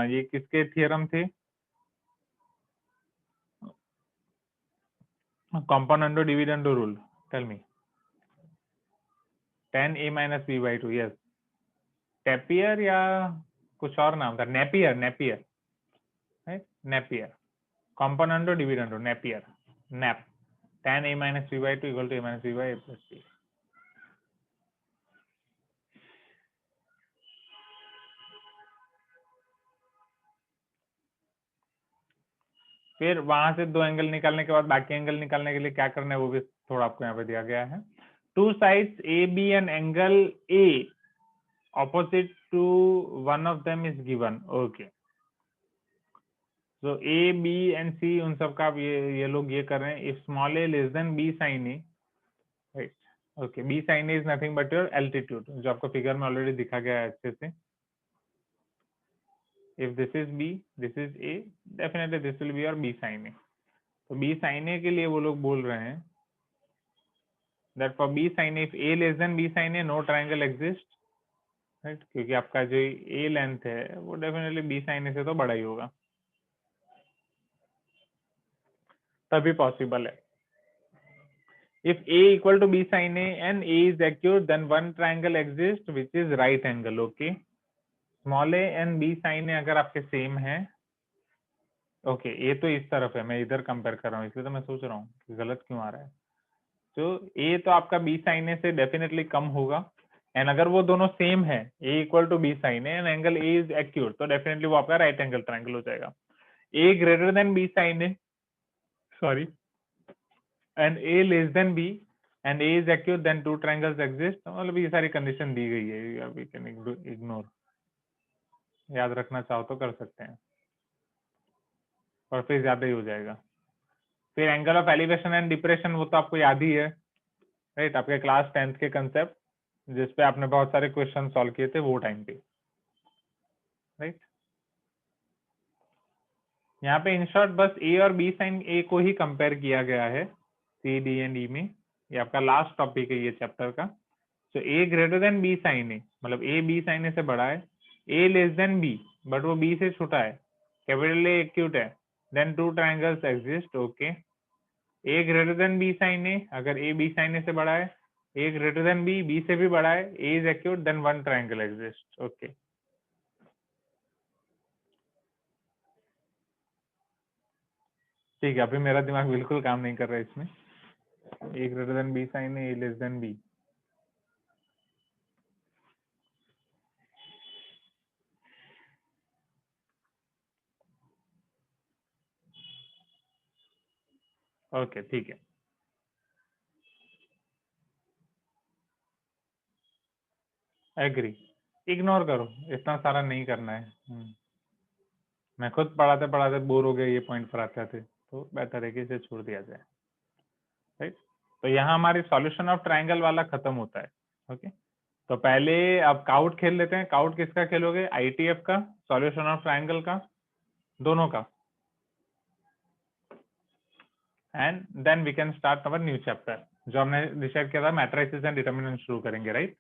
ये किसके थियरम थे? Componendo dividendo rule, tell me. tan A minus B by 2, yes. टेपियर या कुछ और नाम था, Napier, Napier, right, Napier. Componendo dividendo, Napier, nap. tan A minus B by 2 equal to A minus B by A plus B। फिर वहां से 2 angle निकालने के बाद बाकी एंगल निकालने के लिए क्या करना है वो भी थोड़ा आपको यहाँ पे दिया गया है। 2 sides AB and angle A opposite to one of them is given, okay। so A, B and C उन सब का आप ये लोग ये कर रहे हैं। if small a less than B sin A, right, okay, B sin A is nothing but your altitude, जो आपको फिगर में ऑलरेडी दिखा गया है अच्छे से। if this is B, this is A, definitely this will be your B sin A। तो B sin A के लिए वो लोग बोल रहे हैं that for B sin A, if A less than B sin A, no triangle exists, right, क्योंकि आपका जो A लेंथ है वो डेफिनेटली B sin A से तो बड़ा ही होगा, तभी पॉसिबल है। if A equal to B sin A and A is acute, then one triangle exists which is right angle, okay। small a and B sin A अगर आपके same है, okay, A तो इस तरफ है, मैं इधर कंपेयर कर रहा हूँ, इसलिए तो मैं सोच रहा हूँ कि गलत क्यों आ रहा है। तो A तो आपका B sin A से डेफिनेटली कम होगा, एंड अगर वो दोनों सेम है, A equal to B sin A and angle A is acute, तो डेफिनेटली वो आपका राइट एंगल ट्रायंगल हो जाएगा। A greater than B sin A, sorry, and A less than B and A is acute, then 2 triangles exist. मतलब ये सारी condition दी गई है, वी कैन इग्नोर, याद रखना चाहो तो कर सकते हैं, और फिर ज्यादा ही हो जाएगा। फिर angle of elevation and depression, वो तो आपको याद ही है, राइट, आपके क्लास 10th के कंसेप्ट जिसपे आपने बहुत सारे क्वेश्चन सॉल्व किए थे वो टाइम पे, राइट। यहाँ पे इन शॉर्ट बस A और B साइन A को ही कंपेयर किया गया है C, D एंड E में। ये आपका लास्ट टॉपिक है ये चैप्टर का। So A greater than B sine A, मतलब A B साइन A से बड़ा है। A less than B, but वो B से छोटा है, कैपिटल A एक्यूट है, then 2 triangles exist, okay. A greater than B sine A, अगर A B साइन A से बड़ा है, A greater than B, B से भी बड़ा है, A is acute, then 1 triangle exist, okay. ठीक है, अभी मेरा दिमाग बिल्कुल काम नहीं कर रहा है इसमें। A greater than B sine A, less than B, okay, ठीक है। एग्री, इग्नोर करो, इतना सारा नहीं करना है। मैं खुद पढ़ाते पढ़ाते बोर हो गया ये पॉइंट पर आते थे, तो बेहतर है कि इसे छोड़ दिया जाए, राइट। तो यहाँ हमारी सॉल्यूशन ऑफ ट्रायंगल वाला खत्म होता है, ओके। तो पहले आप काउट खेल लेते हैं। काउट किसका खेलोगे? ITF का, सॉल्यूशन ऑफ ट्रायंगल का, दोनों का, and then we can start our new chapter, जो हमने डिसाइड किया था मैट्रिसेस एंड डिटरमिनेंट शुरू करेंगे, राइट।